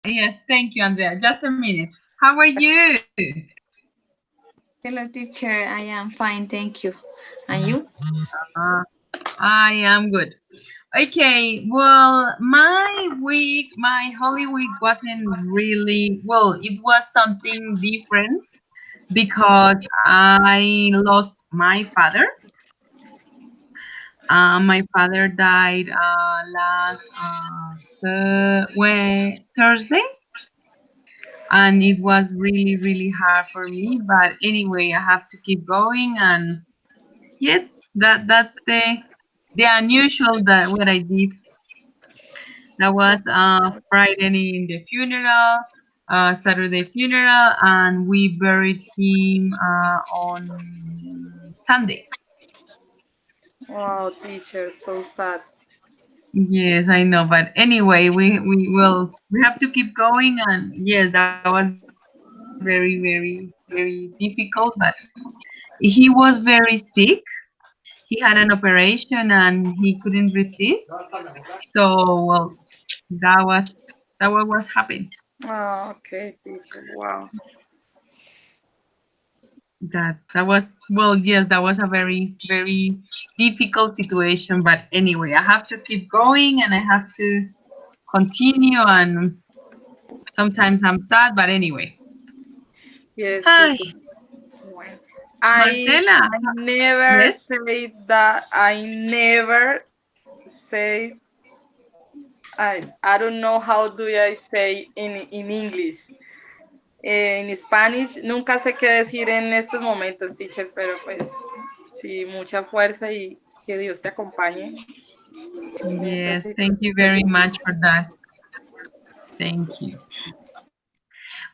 Yes, thank you, Andrea. Just a minute. How are you? Hello, teacher. I am fine, thank you. And you? Uh, I am good. Okay, well, my week, my Holy Week wasn't really, well, it was something different because I lost my father. My father died last Thursday, and it was really, really hard for me. But anyway, I have to keep going, and yes, that's the unusual that what I did. That was Friday in the funeral, Saturday funeral, and we buried him on Sunday. Wow, teacher, so sad. Yes, I know, but anyway, we have to keep going, and yes, that was very, very difficult. But he was very sick. He had an operation, and he couldn't resist. So, well, that was what happened. Oh, okay, teacher. Wow. That was, well, yes, that was a very difficult situation. But anyway, I have to keep going, and I have to continue. And sometimes I'm sad, but anyway. Yes, Hi, yes. Bueno. Marcela. I never Yes. say that. I never say. I don't know how do I say in English. En Spanish nunca sé qué decir en estos momentos, teacher, pero pues sí, mucha fuerza y que Dios te acompañe en esta Yes, thank situación you tan very difícil. much for that. Thank you.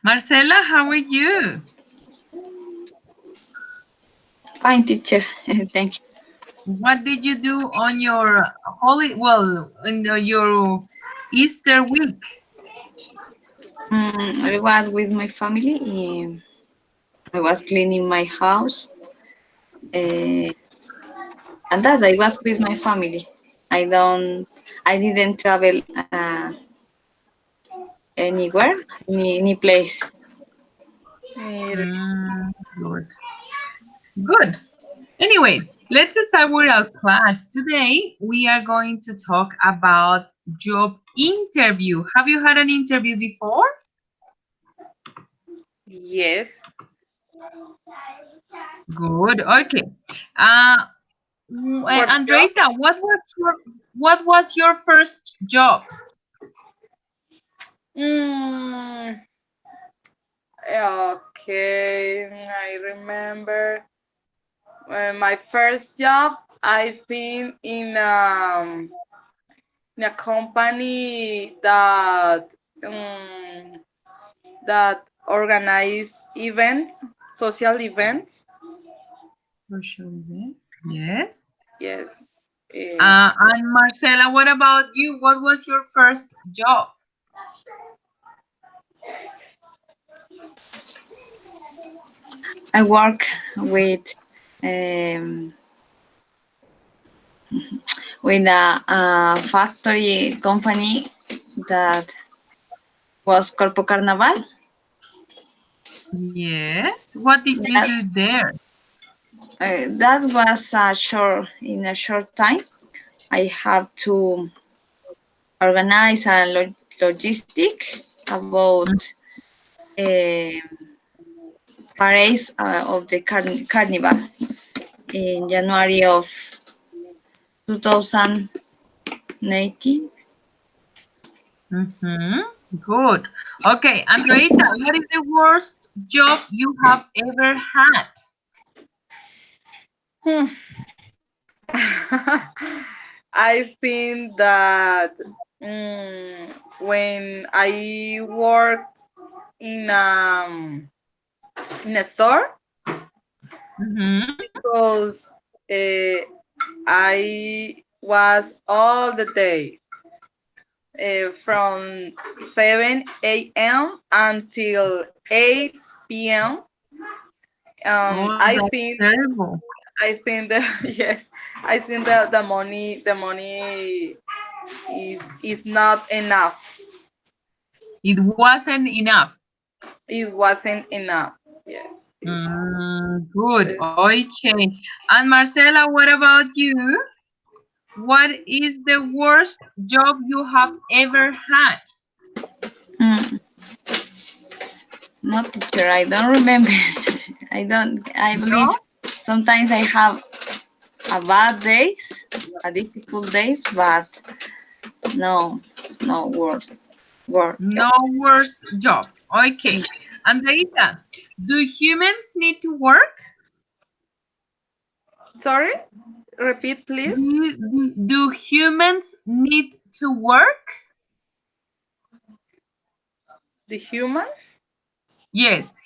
Marcela, how are you? Fine, teacher. Thank you. What did you do on your your Easter week? I was with my family. I was cleaning my house. Uh, and that I was with my family. I don't. I didn't travel anywhere, any place. Mire, Mm, good. Good. Anyway, let's start with our class. Today, we are going to talk about job interview. Have you had an interview before? yes. Good. Okay. Uh, Por job. Andreita, what was your first job? Mm, okay, I remember my first job. I've been in a company that organize events, social events. Social events. Yes. Yes. Uh, And Marcela, what about you? What was your first job? I work with um, a factory company that was Corpo Carnaval. Yes. What did you That do there? that was a short time. I have to organize a logistic about um parades of the carnival in January of 2019. Mm-hmm. Good. Okay, Andreita, what is the worst job you have ever had? hmm. I think that when I worked in in a store Mm-hmm. because I was all the day from 7 a.m. until 8 p.m. Oh, I that's think terrible. the yes, I think the money is not enough. It wasn't enough. It wasn't enough. Yes, teacher. Good. Okay. And Marcela, what about you? What is the worst job you have ever had? Mm, no, teacher, I don't remember. I don't. I believe No? sometimes I have a bad days, a difficult days, but no, no worse. Work. No worst job. Okay. Andreita, do humans need to work? Sorry, repeat, please. Do humans need to work? The humans? Yes.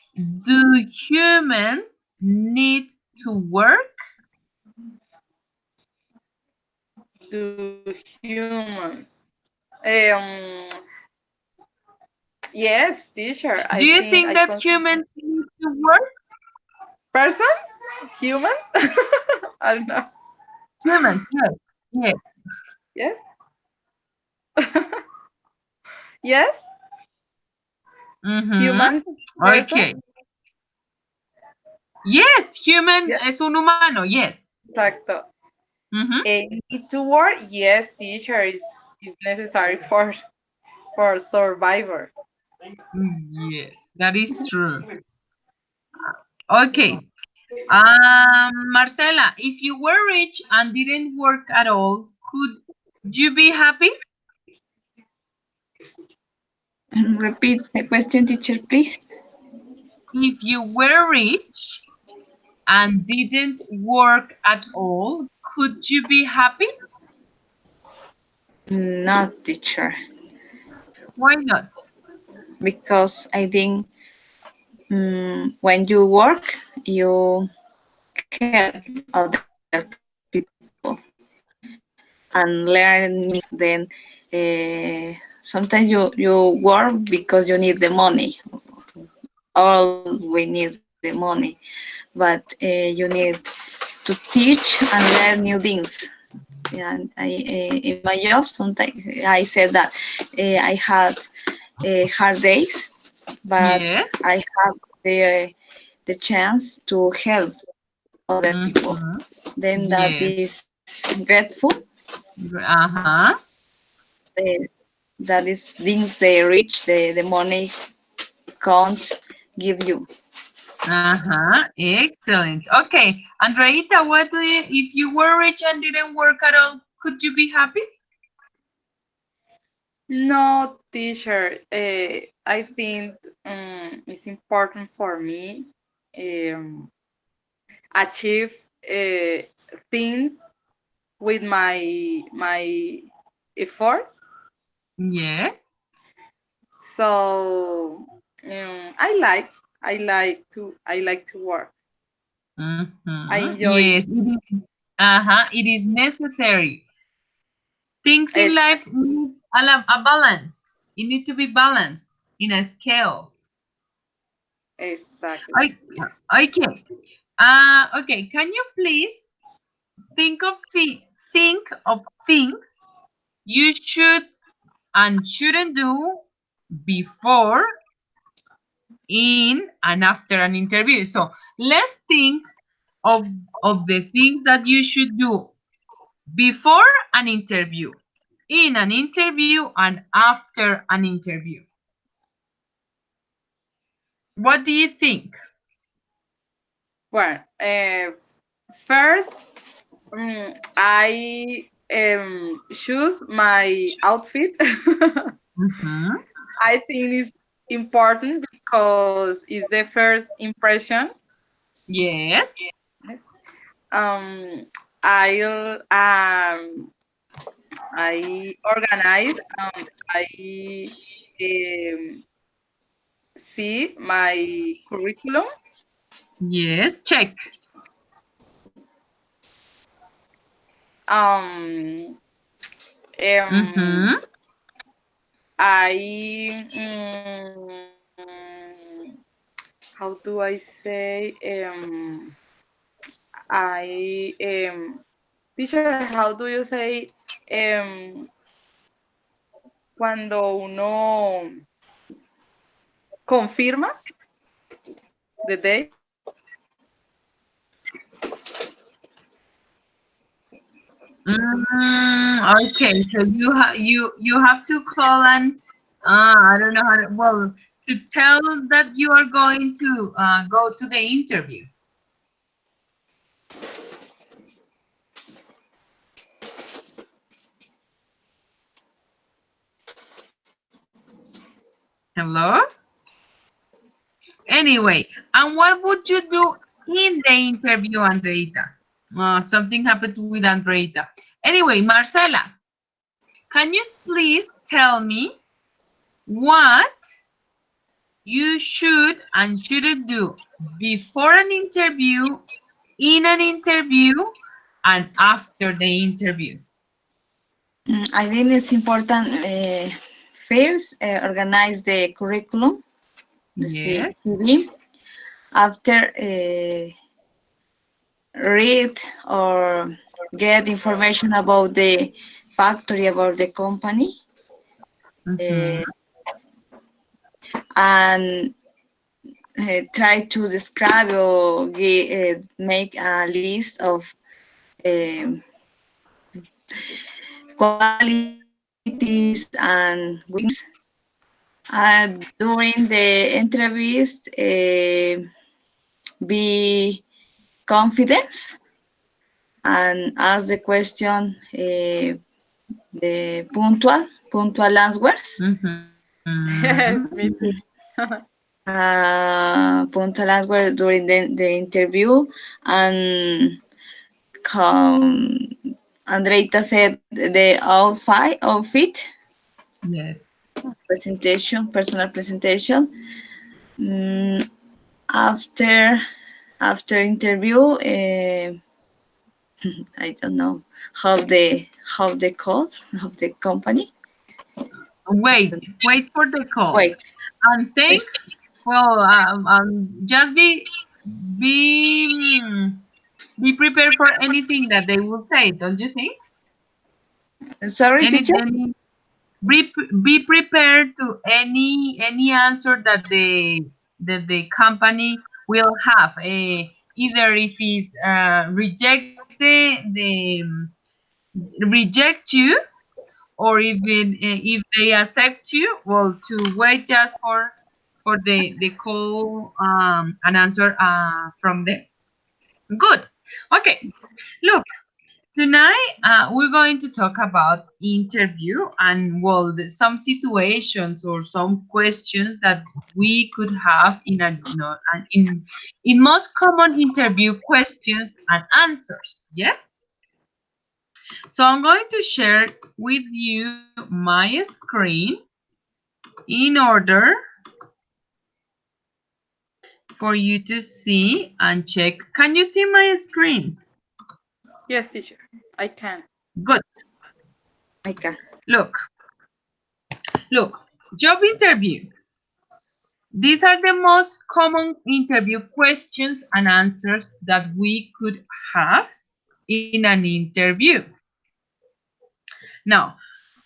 Do humans need to work? Do humans? Um, yes, teacher. Do I you think think I that consider humans need to work? persons, humans. I don't know. Humans, yes. Yes. Yes, yes, Mm-hmm. humans, person. Okay. Yes, human Yes, es un humano, yes. exacto. Mm-hmm. Need to work. Yes, teacher. Is necessary for survivor. Yes, that is true. Okay. Marcela, if you were rich and didn't work at all, could you be happy? Repeat the question, teacher, please. If you were rich and didn't work at all, could you be happy? Not teacher, Why not? because I think when you work, you help other people and learn new things. Then sometimes you work because you need the money. All we need the money, but you need to teach and learn new things. And in my job, sometimes I said that I had hard days, but Yes. I have the chance to help other people. Mm-hmm. Then that Yes. is grateful. Uh-huh. Uh, that is things they reach, the money can't give you. Uh-huh. Excellent. Okay. Andreita, what do you, if you were rich and didn't work at all, could you be happy? No, teacher. I think it's important for me um, achieve uh, things with my efforts. Yes. So I like to work. I Mm-hmm. enjoy Yes. It is, uh-huh. It is necessary. Things in it. life need a balance. You need to be balanced in a scale. Exactly. I, Yes. okay. Okay. Can you please think of things you should and shouldn't do before, in, and after an interview. So let's think of the things that you should do before an interview, in an interview, and after an interview. What do you think? Well, first I choose my outfit. Mm-hmm. I think it's important because it's the first impression. Yes. Yes. Um, I'll I organize and I um, see my curriculum. Yes. Check. Um, um, Mm-hmm. I how do I say I teacher, how do you say um cuando uno confirma the date. Okay, so you have to call and I don't know how to, well, to tell that you are going to go to the interview. Hello? Anyway, and what would you do in the interview, Andreita? Something happened with Andreita. Anyway, Marcela, can you please tell me what you should and shouldn't do before an interview, in an interview, and after the interview? I think it's important first organize the curriculum, the Yes. CV. After read or get information about the factory, about the company, Mm-hmm. uh, and try to describe or make a list of um, qualities and weaknesses. During the interviews, be confident and ask the question, the punctual answers. Mm-hmm. Yes, me too. Punctual answer during the interview, and Andreita said the outfit Yes. presentation, personal presentation. Mm, after interview, I don't know how the call of the company. Wait for the call. Wait, And wait. think, well, just be be prepared for anything that they will say, don't you think? Sorry, teacher. Any be prepared to any answer that the company will have. Either if it's reject reject you, or even if they accept you, well, to wait just for the call and answer from them. Good. Okay. Look, tonight we're going to talk about interview and, well, some situations or some questions that we could have in a no, in most common interview questions and answers. Yes. So I'm going to share with you my screen in order for you to see and check. Can you see my screen? Yes, teacher, I can. Good. I can. Look, look. Job interview. These are the most common interview questions and answers that we could have in an interview. Now,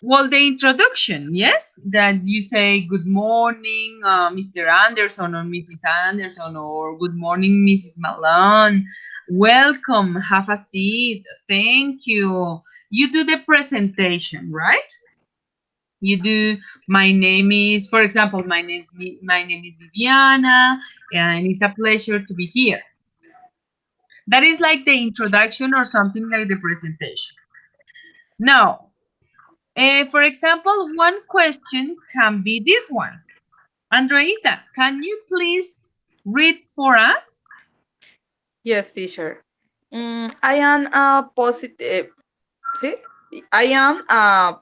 well, the introduction, yes, that you say good morning, Mr. Anderson or Mrs. Anderson, or good morning, Mrs. Malone. Welcome, have a seat, thank you. You do the presentation, right? You do. My name is, for example, my name is Viviana, and it's a pleasure to be here. That is like the introduction or something like the presentation. Now, for example, one question can be this one. Andreita, can you please read for us? Yes, teacher. I am a positive. See, I am a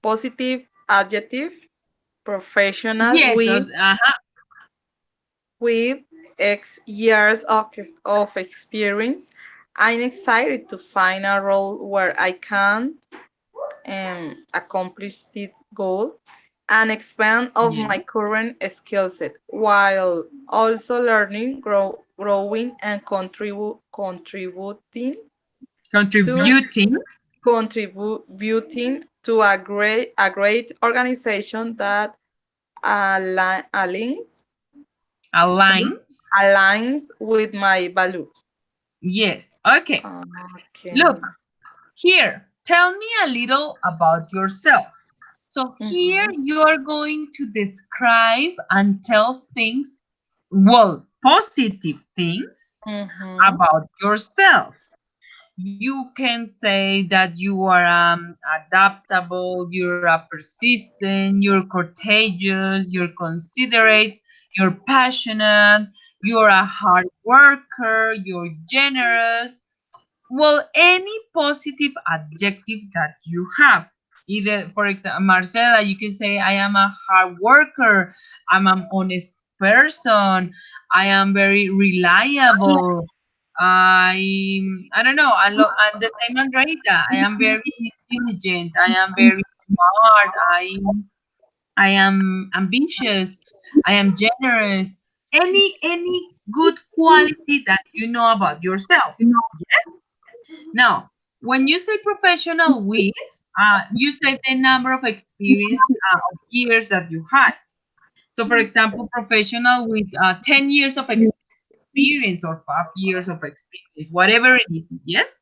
positive adjective professional Yes, with X years of experience. I'm excited to find a role where I can accomplish this goal and expand of yeah. my current skill set while also learning, growing, and to Contributing. contributing to a great organization that aligns Aligns. aligns with my value. Yes. Okay. Okay. Look, here, tell me a little about yourself. So here Mm-hmm. you are going to describe and tell things, well, positive things Mm-hmm. about yourself. You can say that you are adaptable, you're a persistent, you're contagious, you're considerate, you're passionate, you're a hard worker, you're generous, well, any positive adjective that you have. Either, for example, Marcela, you can say, I am a hard worker, I'm an honest person, I am very reliable. I don't know. And the same Andreita. I am very diligent. I am very smart. I am ambitious. I am generous. Any good quality that you know about yourself. Yes. Now, when you say professional with, you say the number of experience of years that you had. So, for example, professional with 10 years of experience or 5 years of experience, whatever it is. Yes?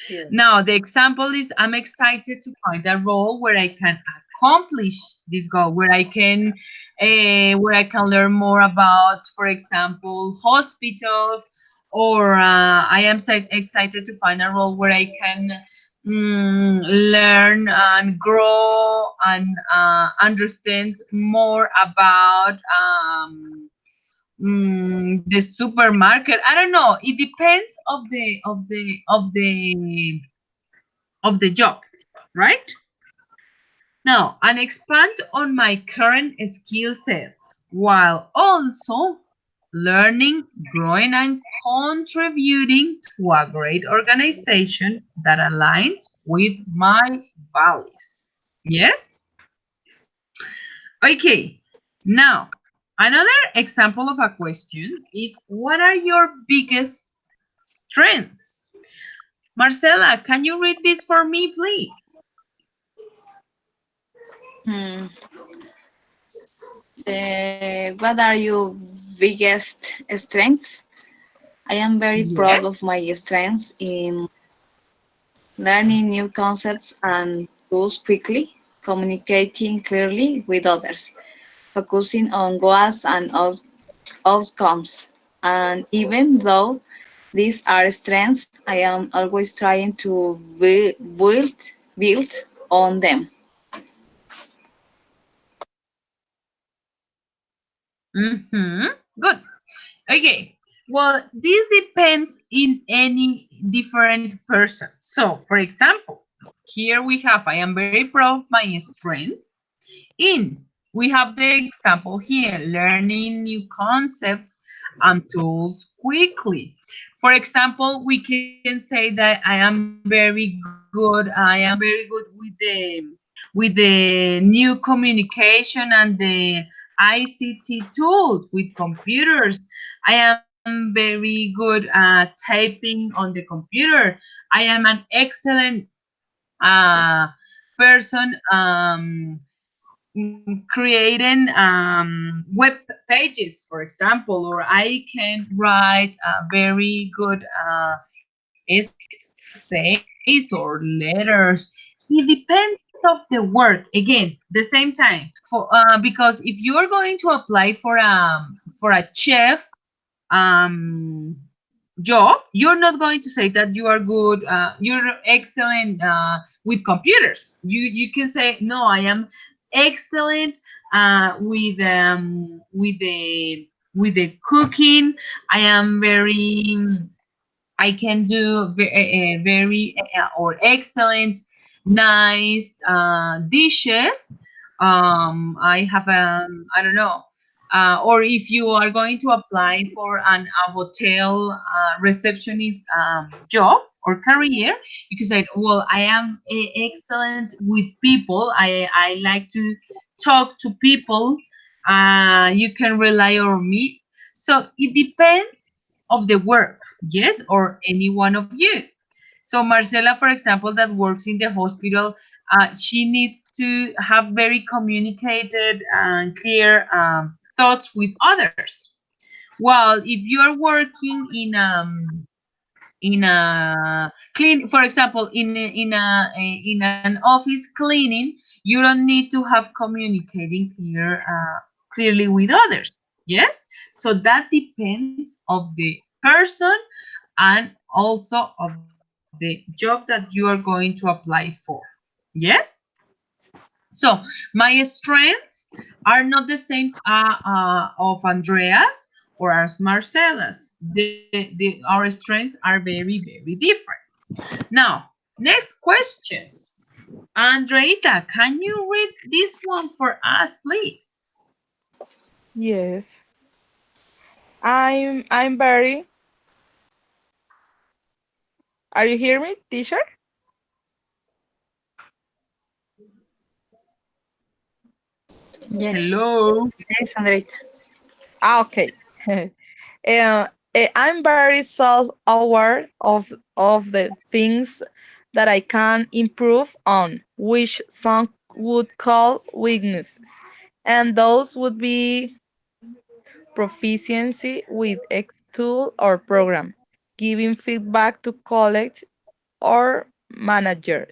Yes. Now, the example is I'm excited to find a role where I can accomplish this goal, where I can learn more about, for example, hospitals, or I am excited to find a role where I can learn and grow and understand more about the supermarket. I don't know. It depends of the job, right? Now, and expand on my current skill set while also learning, growing, and contributing to a great organization that aligns with my values. Yes? Okay. Now, another example of a question is, what are your biggest strengths? Marcela, can you read this for me, please? Hmm. What are your biggest strengths? I am very proud Yes. of my strengths in learning new concepts and tools quickly, communicating clearly with others, focusing on goals and outcomes. And even though these are strengths, I am always trying to build on them. Mm-hmm. Good. Okay. Well, this depends in any different person. So, for example, here we have, I am very proud of my strengths. In, we have the example here, learning new concepts and tools quickly. For example, we can say that I am very good. I am very good with the new communication and the ICT tools with computers. I am very good at typing on the computer. I am an excellent uh, person creating web pages, for example, or I can write very good essays or letters. It depends of the work. Again, the same time, because if you are going to apply for a chef um, job, you're not going to say that you are good, you're excellent with computers. You can say, no, I am excellent with the cooking. I am very I can do very or excellent, nice dishes. I have I don't know. Or if you are going to apply for a hotel receptionist job or career, you can say, well, I am excellent with people. I like to talk to people. You can rely on me. So it depends of the work, yes, or any one of you. So Marcela, for example, that works in the hospital, she needs to have very communicated and clear thoughts with others. Well, if you are working in a clean, for example, in an office cleaning, you don't need to have communicating clearly with others. Yes, so that depends of the person and also of the job that you are going to apply for. Yes. So my strengths are not the same of Andreas or as Marcela's. Our strengths are very, very different. Now, next questions. Andreita, can you read this one for us, please? Yes. I'm very. Are you hear me, teacher? Yes. Hello. Yes, Andreita. Ah, okay. I'm very self-aware of the things that I can improve on, which some would call weaknesses. And those would be proficiency with X tool or program, giving feedback to colleagues or manager,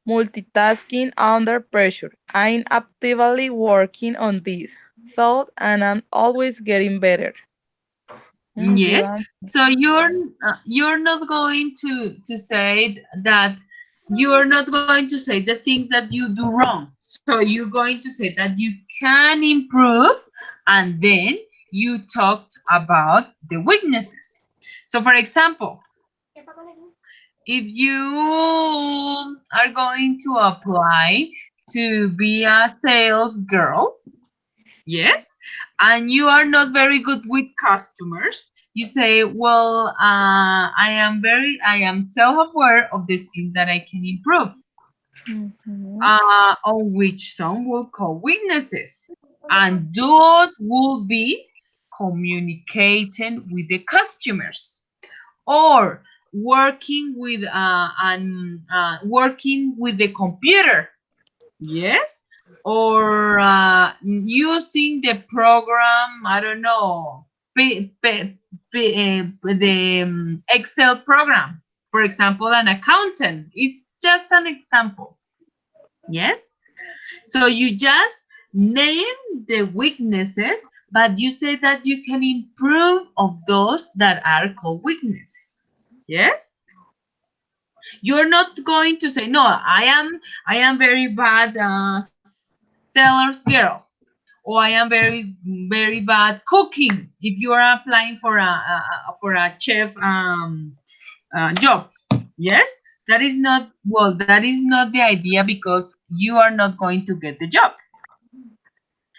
multitasking under pressure. I'm actively working on this thought and I'm always getting better. Good Yes. answer. So you're not going to say that you're not going to say the things that you do wrong. So you're going to say that you can improve, and then you talked about the weaknesses. So for example, if you are going to apply to be a sales girl, yes, and you are not very good with customers, you say, well, I am self-aware of the things that I can improve, Mhm. on which some will call weaknesses, and those will be communicating with the customers or working with the computer. Yes. Or using the program, I don't know, the Excel program. For example, an accountant. It's just an example. Yes. So you just name the weaknesses, but you say that you can improve of those that are called weaknesses. Yes. You're not going to say, no, I am very bad seller's girl, or I am very very bad cooking. If you are applying for a chef job, yes, that is not, well, that is not the idea, because you are not going to get the job.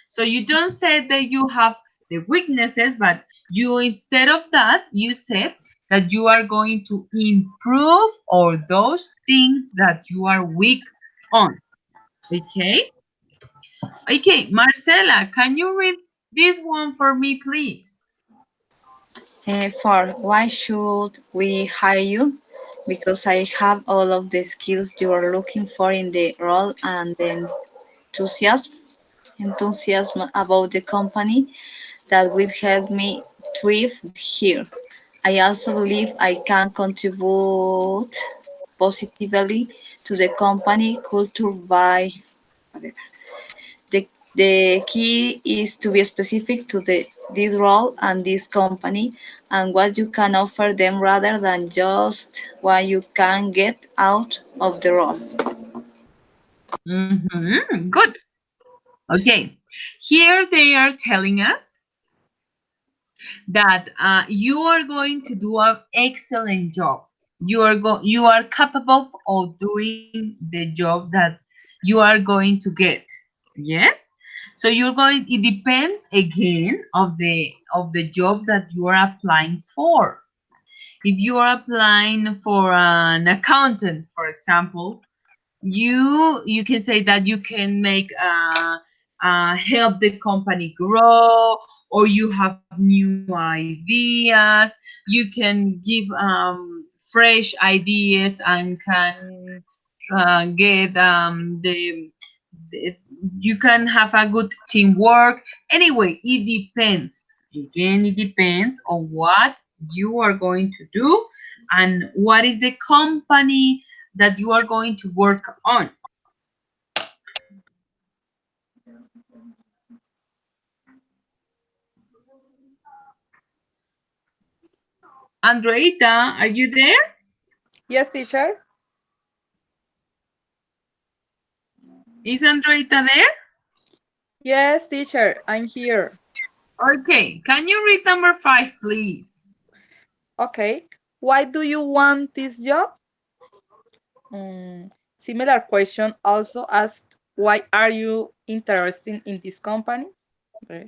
So you don't say that you have the weaknesses, but you, instead of that, you said that you are going to improve all those things that you are weak on. Okay? Okay, Marcela, can you read this one for me, please? For why should we hire you? Because I have all of the skills you are looking for in the role and the enthusiasm about the company that will help me thrive here. I also believe I can contribute positively to the company culture by the key is to be specific to this role and this company and what you can offer them rather than just what you can get out of the role. Good. Okay. Here they are telling us that you are going to do an excellent job. You are capable of doing the job that you are going to get. Yes. So you're going. It depends again of the job that you are applying for. If you are applying for an accountant, for example, you can say that you can help the company grow, or you have new ideas. You can give fresh ideas and can get the you can have a good teamwork. Anyway, it depends. Again, it depends on what you are going to do and what is the company that you are going to work on. Andreita, are you there? Yes, teacher. Is Andreita there? Yes, teacher. I'm here. Okay, can you read number 5, please? Okay. Why do you want this job? Similar question also asked, why are you interested in this company? Okay.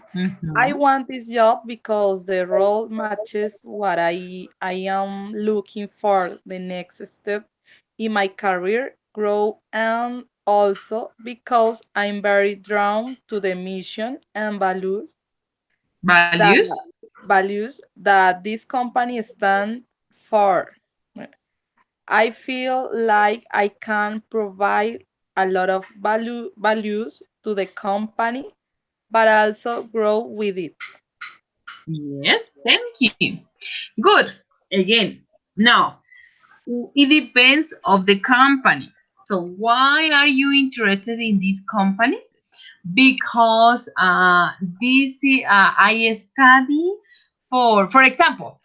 I Mhm. want this job because the role matches what I am looking for the next step in my career grow, and also because I'm very drawn to the mission and that Values? values that this company stand for. I feel like I can provide a lot of values to the company, but also grow with it. Yes, thank you. Good. Again, now it depends of the company. So why are you interested in this company? Because I study for example,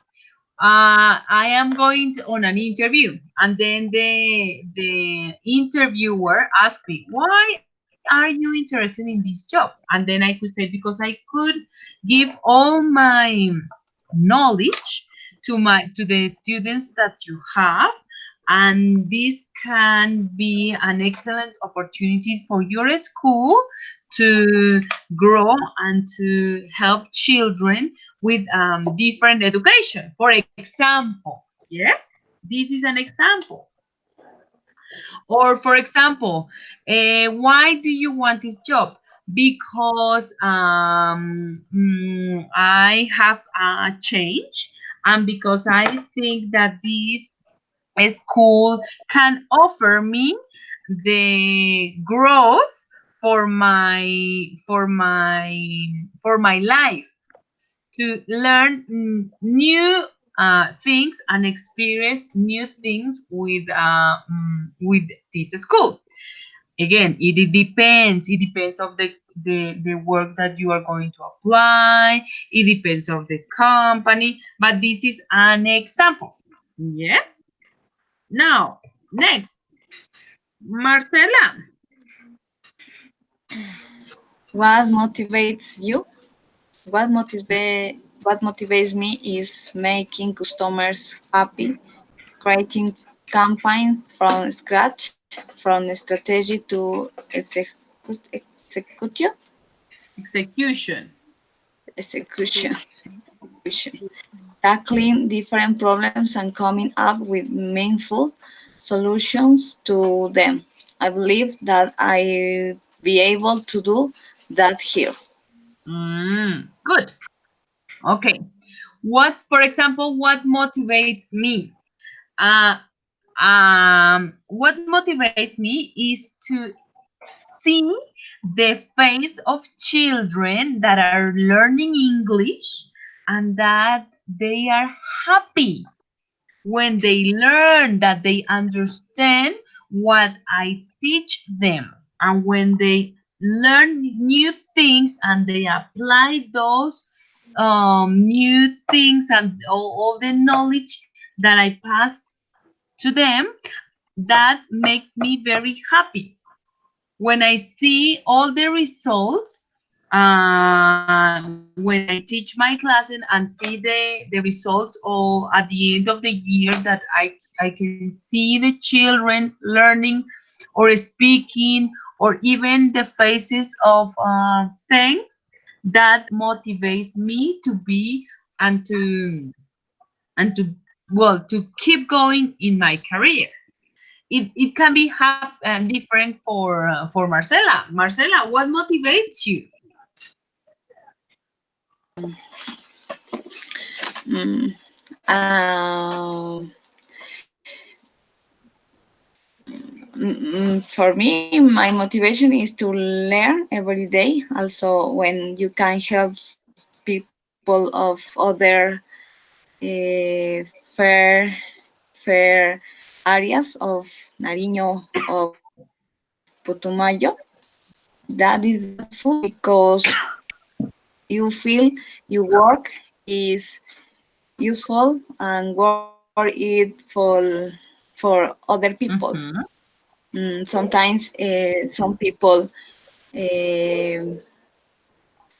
I am going on an interview, and then the interviewer asked me, "Why are you interested in this job?" And then I could say, "Because I could give all my knowledge to the students that you have, and this can be an excellent opportunity for your school to grow and to help children with different education. For example, yes, this is an example. Or for example, why do you want this job? Because I have a change, and because I think that this school can offer me the growth for my life, to learn new things and experience new things with this school. Again, it depends. It depends of the work that you are going to apply. It depends of the company. But this is an example. Yes. Now, next, Marcela. What motivates you? What motivates me is making customers happy, creating campaigns from scratch, from strategy to execution, Execution. execution, execution, tackling different problems and coming up with meaningful solutions to them. I believe that I be able to do that here. Good. Okay. For example, what motivates me? Uh, what motivates me is to see the face of children that are learning English and that they are happy when they learn, that they understand what I teach them, and when they learn new things and they apply those new things and all the knowledge that I pass to them, that makes me very happy when I see all the results, when I teach my class and see the results all at the end of the year, that I can see the children learning or speaking, or even the faces of things, that motivates me to be and to well, to keep going in my career. It can be different for Marcela. Marcela, what motivates you? Mm, um, For me, my motivation is to learn every day. Also, when you can help people of other fair areas of Nariño, of Putumayo, that is grateful because you feel your work is useful and worth it for other people. Mm-hmm. Sometimes some people uh,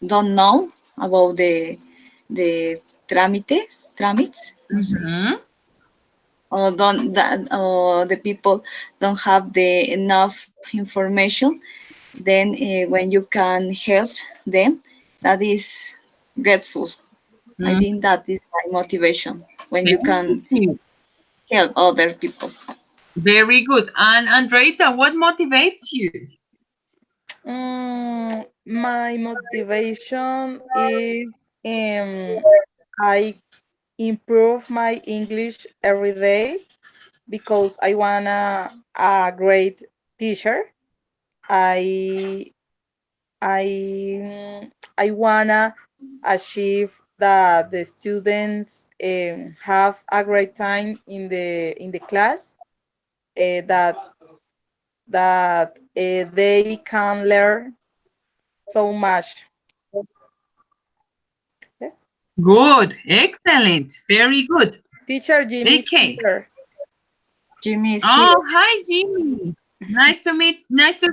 don't know about the tramits, no sé, Mm-hmm. or don't that or the people don't have the enough information. Then when you can help them, that is grateful. I Mm. think that is my motivation when you Thank can you. help other people. Very good. And Andreita, what motivates you? My motivation is I improve my English every day because I wanna a great teacher. I I wanna achieve that the students have a great time in the class. That they can learn so much. Yes. Good. Excellent. Very good. Teacher Jimmy is Okay. here. Jimmy is here. Oh, hi, Jimmy. Nice to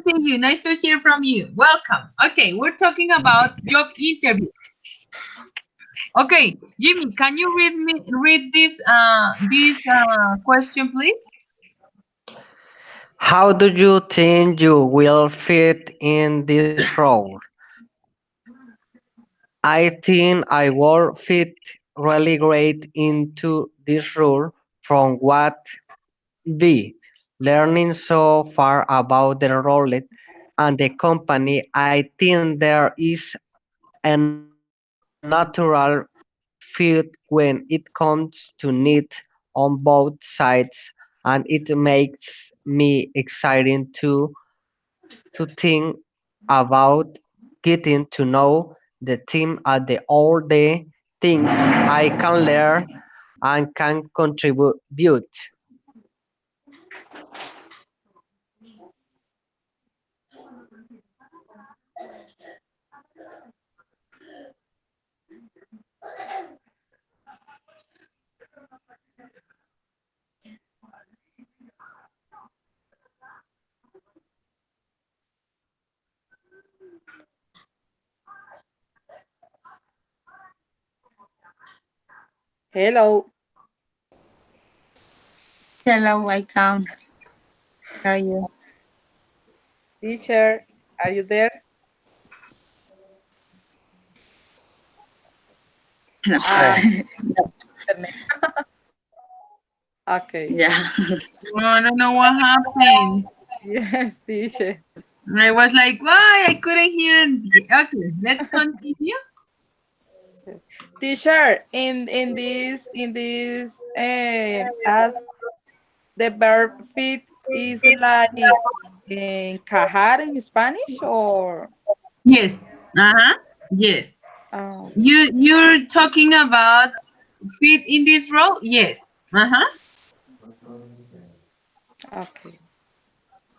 see you. Nice to hear from you. Welcome. Okay, we're talking about job interview. Okay, Jimmy, can you read this question, please? How do you think you will fit in this role? I think I will fit really great into this role from what be learning so far about the role and the company. I think there is a natural fit when it comes to need on both sides, and it makes me exciting to think about getting to know the team at the all the things I can learn and can contribute. Hello, Hello, I can hear you. teacher. Are you there? No. Ah, Eh, internet. Okay. Yeah. I don't know what happened. Yes, teacher. I was like, why? I couldn't hear. Okay, let's continue. Teacher, in this as the verb fit is like encajar in Spanish or Yes. Uh-huh. Yes. oh, You're talking about fit in this role? Yes. Uh-huh. okay.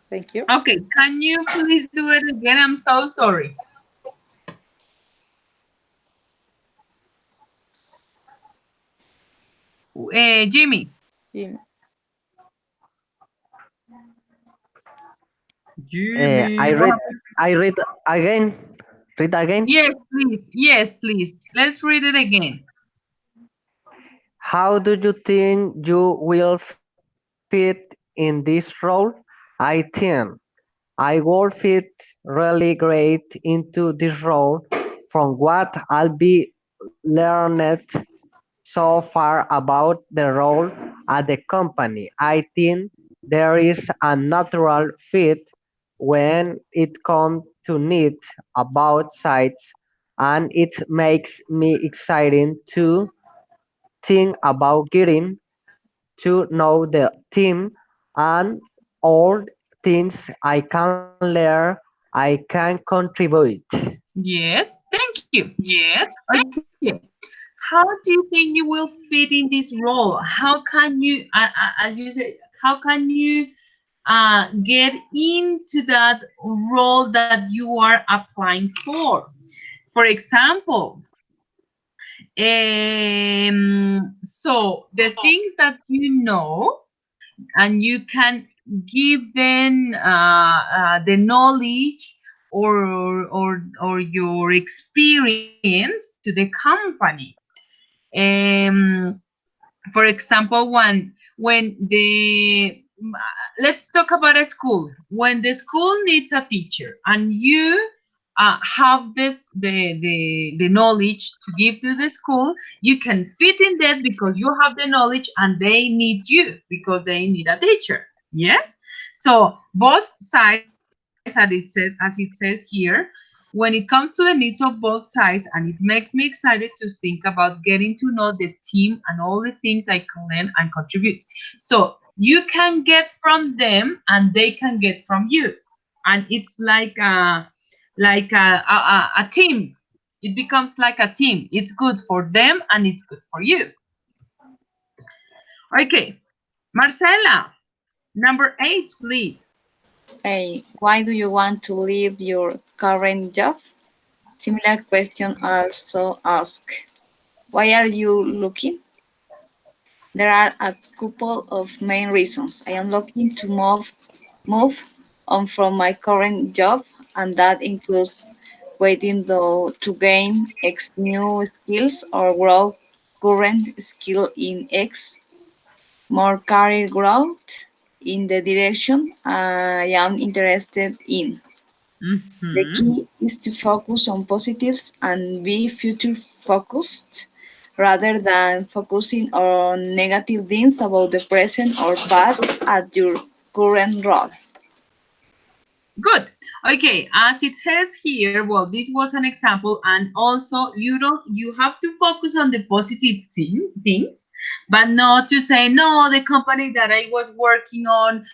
Thank you. Okay, can you please do it again? I'm so sorry. Jimmy. Jim. I Jimmy. read I read again. Read again. Yes, please. Yes, please. Let's read it again. How do you think you will fit in this role? I think I will fit really great into this role from what I'll be learned so far about the role at the company. I think there is a natural fit when it comes to need about sites, and it makes me excited to think about getting to know the team and all things I can learn, I can contribute. Yes, thank you. Yes. Okay. How do you think you will fit in this role? How can you, as you said, how can you get into that role that you are applying for? For example, so the things that you know and you can give them the knowledge or your experience to the company. Um, for example, when the let's talk about a school. When the school needs a teacher and you have the knowledge to give to the school, you can fit in that because you have the knowledge and they need you because they need a teacher. Yes. So both sides, as it says here, when it comes to the needs of both sides, and it makes me excited to think about getting to know the team and all the things I can learn and contribute. So you can get from them and they can get from you. And it's like a team. It becomes like a team. It's good for them and it's good for you. Okay, Marcela, number 8, please. Hey, why do you want to leave your current job? Similar question also asked. Why are you looking? There are a couple of main reasons. I am looking to move on from my current job, and that includes waiting to gain X new skills or grow current skill in X, more career growth in the direction I am interested in. The Mm-hmm. key is to focus on positives and be future focused rather than focusing on negative things about the present or past at your current role. Good. Okay, as it says here, well, this was an example, and also you have to focus on the positive things, but not to say no. The company that I was working on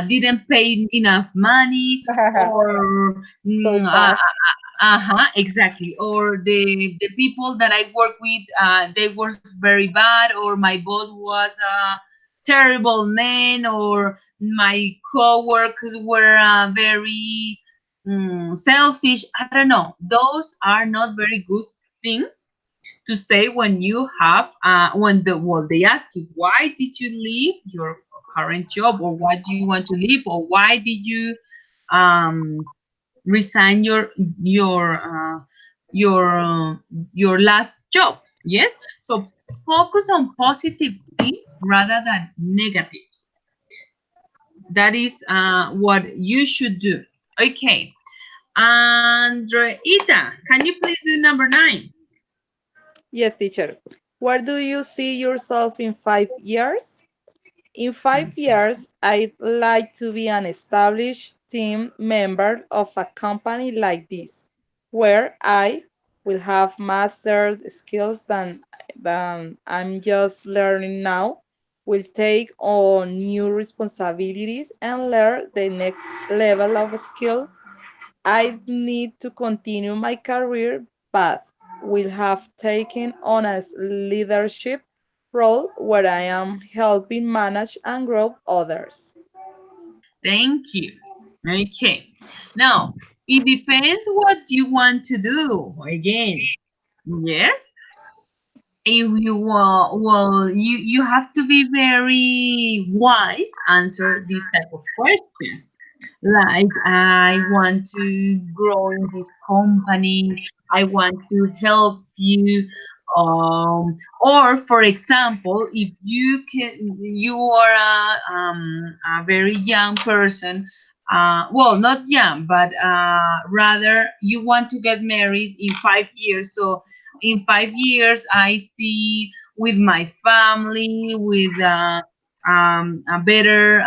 didn't pay enough money, or So bad. exactly, or the people that I work with they were very bad, or my boss was a terrible man, or my coworkers were very selfish. I don't know. Those are not very good things to say when you have when they ask you why did you leave your current job, or why do you want to leave, or why did you um, resign your last job. Yes. So focus on positive things rather than negatives. That is what you should do. Okay. And Ita, can you please do number 9? Yes, teacher. Where do you see yourself in 5 years? In 5 years, I'd like to be an established team member of a company like this, where I will have mastered skills than I'm just learning now, will take on new responsibilities and learn the next level of skills. I need to continue my career path, will have taken on a leadership role where I am helping manage and grow others. Thank you. Okay. Now, it depends what you want to do. Again, yes. If you you have to be very wise answer this type of questions, like I want to grow in this company, I want to help you, or for example, if you are a very young person, well, not young, but rather you want to get married in 5 years. So in 5 years I see with my family with a better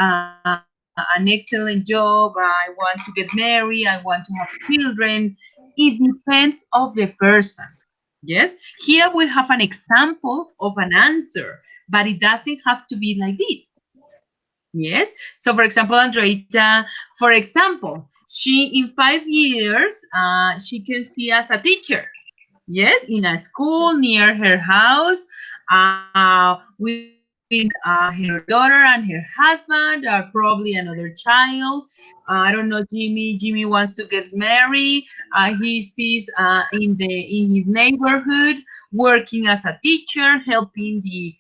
an excellent job. I want to get married, I want to have children. It depends of the person. Yes, here we have an example of an answer, but it doesn't have to be like this. Yes. So, for example, Andreita, for example, she in 5 years, she can see as a teacher. Yes, in a school near her house, with her daughter and her husband, or probably another child. I don't know, Jimmy. Jimmy wants to get married. He sees in his neighborhood working as a teacher, helping the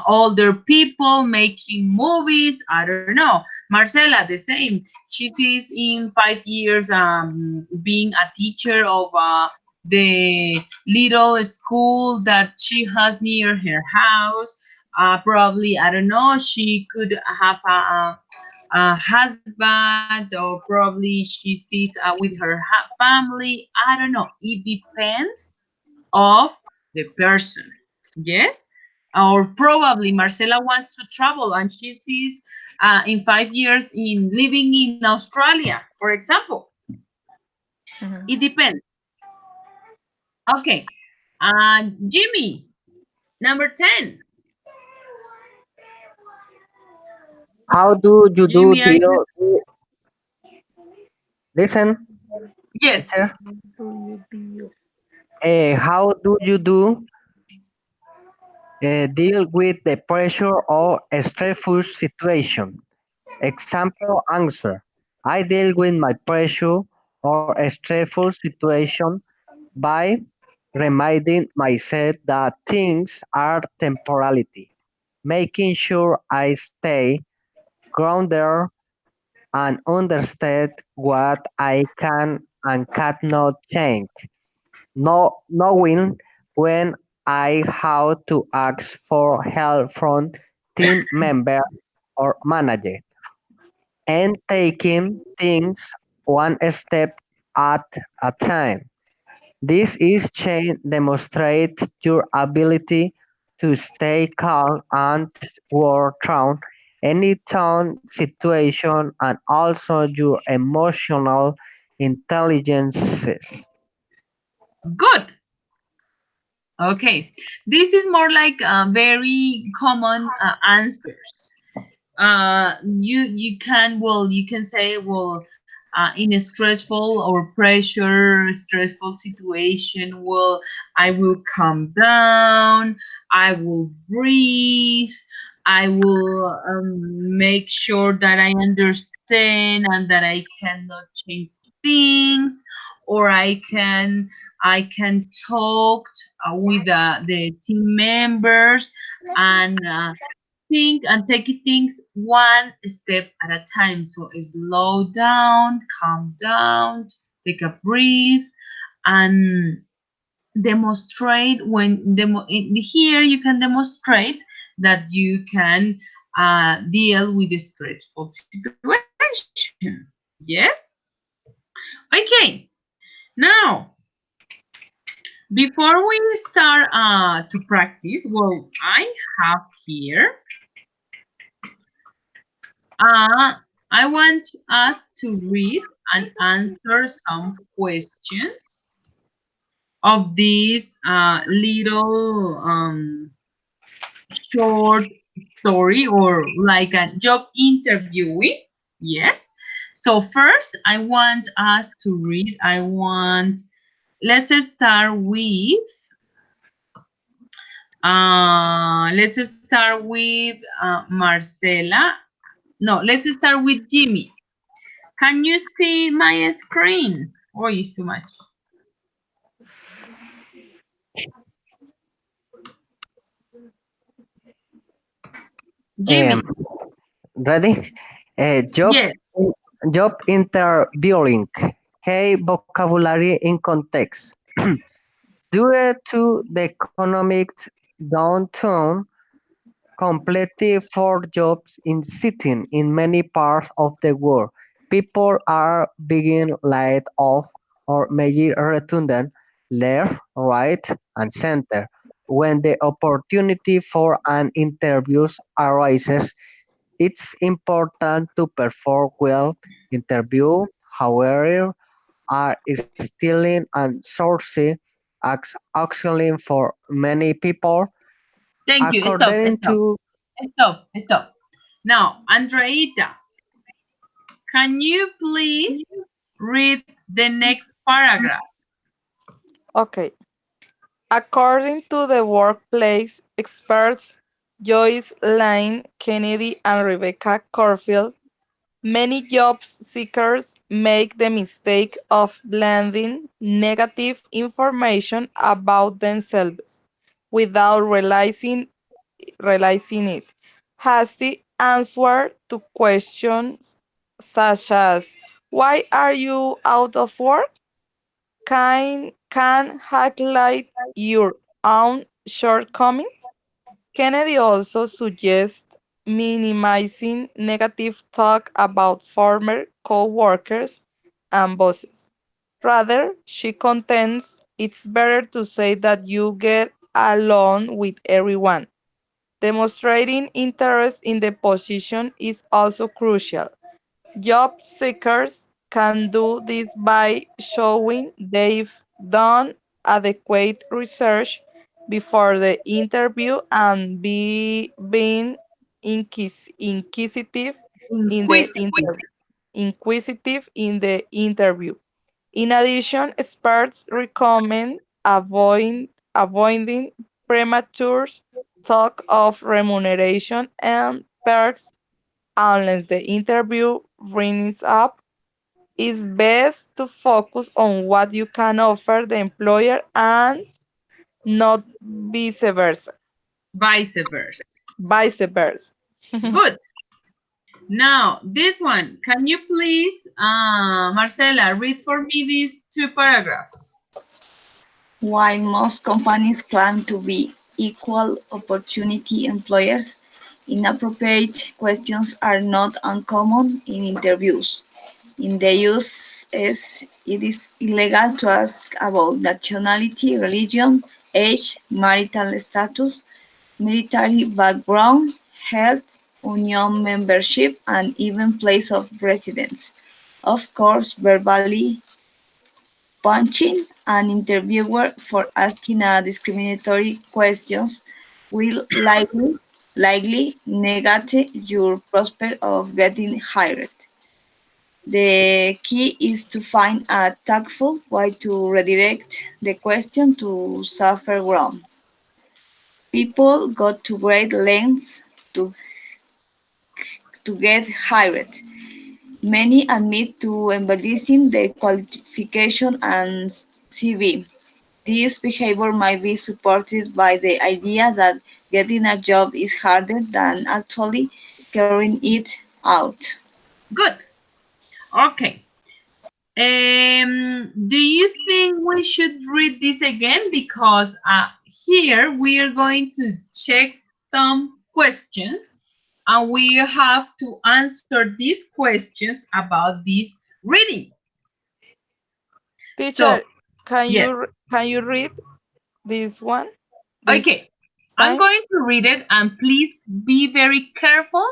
older people, making movies. I don't know. Marcela, the same. She sees in 5 years being a teacher of the little school that she has near her house. Probably, I don't know, she could have a husband, or probably she sees with her family. I don't know. It depends of the person. Yes? Or probably Marcela wants to travel and she sees in 5 years in living in Australia, for example. It Mhm. depends. Okay. Jimmy, number 10. How do you do Jimmy, are you? deal? Listen, Yes. teacher. Do you deal? How do you do deal with the pressure or stressful situation? Example answer. I deal with my pressure or a stressful situation by reminding myself that things are temporality, making sure I stay grounded and understand what I can and cannot change. Knowing when I have to ask for help from team member or manager, and taking things one step at a time. This is change demonstrates your ability to stay calm and work through any tough situation and also your emotional intelligences. Good. Okay. This is more like very common answers. You can, well, you can say, well, in a stressful or pressure stressful situation, well, I will calm down, I will breathe, I will make sure that I understand and that I cannot change things, or I can talk with the team members, and think and take things one step at a time. So slow down, calm down, take a breath, and demonstrate here you can demonstrate that you can deal with the stressful situation. Yes. Okay. Now, before we start to practice, well, I have here I want us to read and answer some questions of this little short story, or like a job interviewing. Yes. So first, I want us to read. Let's start with Marcela. No, let's start with Jimmy. Can you see my screen? Oh, it's too much. Um, Jimmy. Ready? Job Yes. job interviewing. Key vocabulary in context. Due to the economic downturn, completely for jobs in sitting in many parts of the world. People are being laid off or made redundant left, right, and center. When the opportunity for an interview arises, it's important to perform well. Interview, however, are stealing and sourcing actually for many people. Thank you. Stop. According Stop. to Stop. Stop. Now, Andreita, can you please read the next paragraph? Okay. According to the workplace experts Joyce Lane Kennedy and Rebecca Corfield, many job seekers make the mistake of blending negative information about themselves without realizing it. Hasty answer to questions such as why are you out of work can highlight your own shortcomings. Kennedy also suggests minimizing negative talk about former co-workers and bosses. Rather, she contends it's better to say that you get along with everyone. Demonstrating interest in the position is also crucial. Job seekers can do this by showing they've done adequate research before the interview and being inquisitive in the Inquisitive. interview. In addition, experts recommend avoiding premature talk of remuneration and perks unless the interview brings up. It's best to focus on what you can offer the employer and not vice versa. Vice versa. Vice versa. Good. Now, this one, can you please, Marcela, read for me these two paragraphs? While most companies claim to be equal opportunity employers, inappropriate questions are not uncommon in interviews. In the US, it is illegal to ask about nationality, religion, age, marital status, military background, health, union membership, and even place of residence. Of course, verbally punching an interviewer for asking a discriminatory questions will likely negate your prospect of getting hired. The key is to find a tactful way to redirect the question to safer ground. People go to great lengths to, to get hired. Many admit to embedding their qualification and CV. This behavior might be supported by the idea that getting a job is harder than actually carrying it out. Good. Okay. Do you think we should read this again? Because here we are going to check some questions and we have to answer these questions about this reading. So, Teacher, can yes. you read this one this Okay. I'm time? going to read it and please be very careful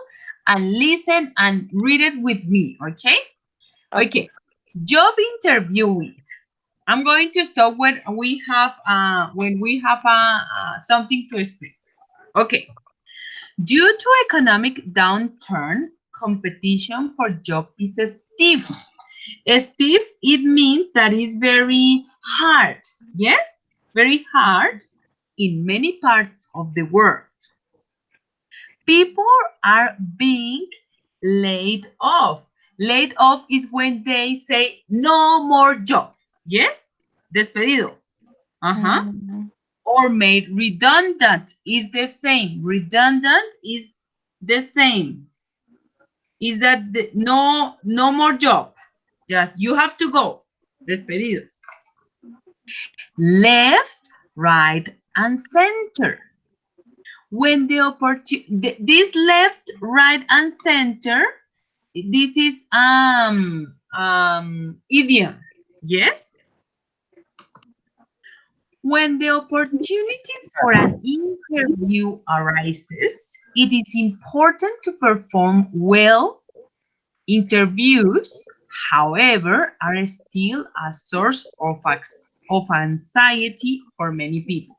and listen and read it with me, okay? Okay. Okay. Job interviewing. I'm going to stop when we have something to explain. Okay. Due to economic downturn, competition for job is stiff. Stiff, it means that it's very hard. Yes, very hard in many parts of the world. People are being laid off. Laid off is when they say no more job. Yes, despedido. Uh-huh. Mhm. Or made redundant is the same. Redundant is the same. Is that no more job. Just you have to go. Despedido. Left, right, and center. When the opportunity, this left, right, and center, this is idiom. Yes. When the opportunity for an interview arises, it is important to perform well. Interviews, however, are still a source of anxiety for many people.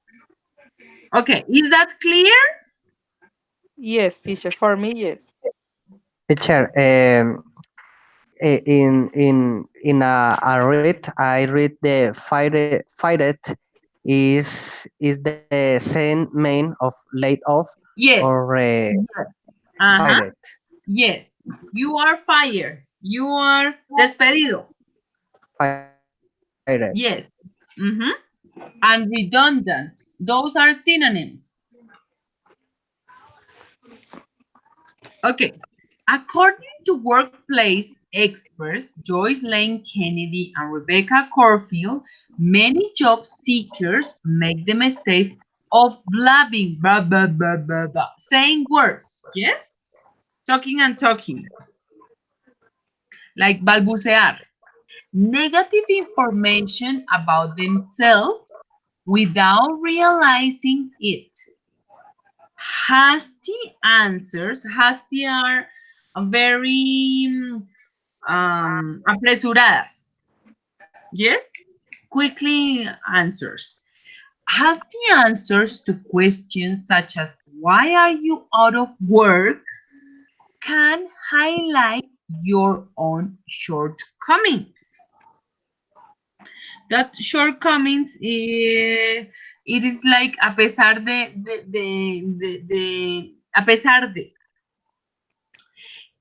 Okay, is that clear? Yes, teacher. For me, yes. Teacher, in a read, I read the fired is the same main of laid off Yes, or yes, uh-huh, fired. yes. You are fired. You are despedido. Fired. Yes. Mm-hmm. And redundant. Those are synonyms. Okay. According to workplace experts Joyce Lane Kennedy and Rebecca Corfield, many job seekers make the mistake of blabbing, blah, blah, blah, blah, blah, saying words, yes? Talking and talking, like balbucear. Negative information about themselves without realizing it. Hasty answers, hasty are very apresuradas. Yes? Quickly answers. Hasty answers to questions such as why are you out of work can highlight your own shortcomings. That shortcomings, it is like a pesar a pesar de.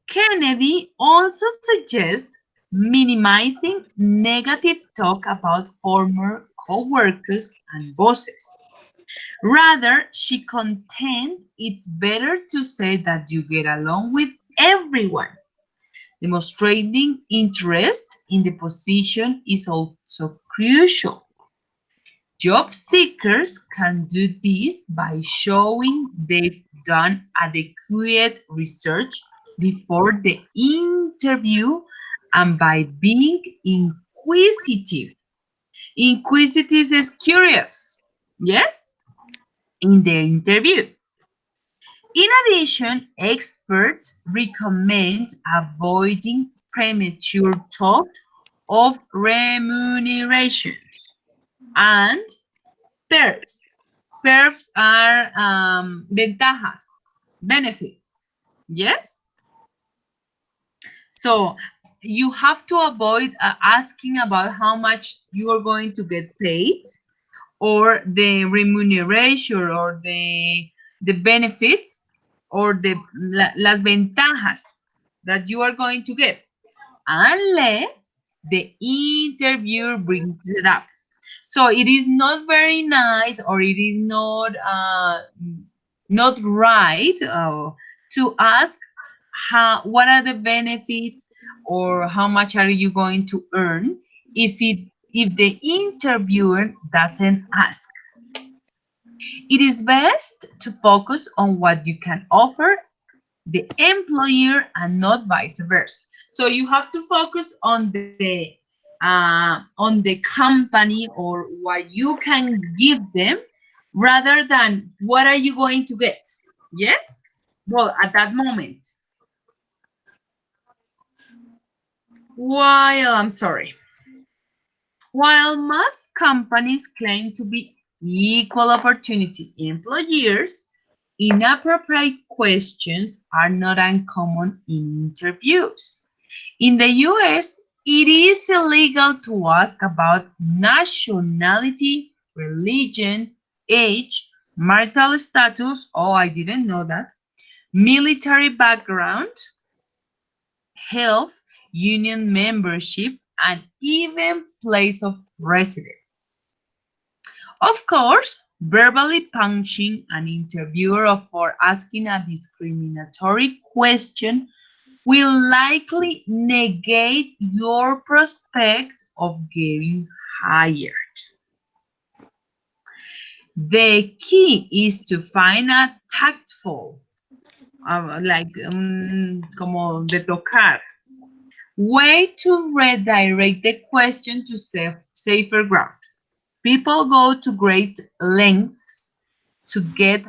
Kennedy also suggests minimizing negative talk about former co-workers and bosses. Rather, she contends it's better to say that you get along with everyone. Demonstrating interest in the position is also crucial. Job seekers can do this by showing they've done adequate research before the interview and by being inquisitive. Inquisitive is curious, yes, in the interview. In addition, experts recommend avoiding premature talk of remunerations and perks. Perks are ventajas, benefits. Yes? So you have to avoid asking about how much you are going to get paid or the remuneration or the benefits or las ventajas that you are going to get unless the interviewer brings it up. So it is not very nice or it is not right to ask what are the benefits or how much are you going to earn if the interviewer doesn't ask. It is best to focus on what you can offer the employer and not vice versa. So you have to focus on the company or what you can give them rather than what are you going to get. Yes? Well, at that moment. While I'm sorry. While most companies claim to be equal opportunity employers, inappropriate questions are not uncommon in interviews. In the US, it is illegal to ask about nationality, religion, age, marital status, oh, I didn't know that, military background, health, union membership, and even place of residence. Of course, verbally punching an interviewer for asking a discriminatory question will likely negate your prospect of getting hired. The key is to find a tactful, como de tocar, way to redirect the question to safer ground. People go to great lengths to get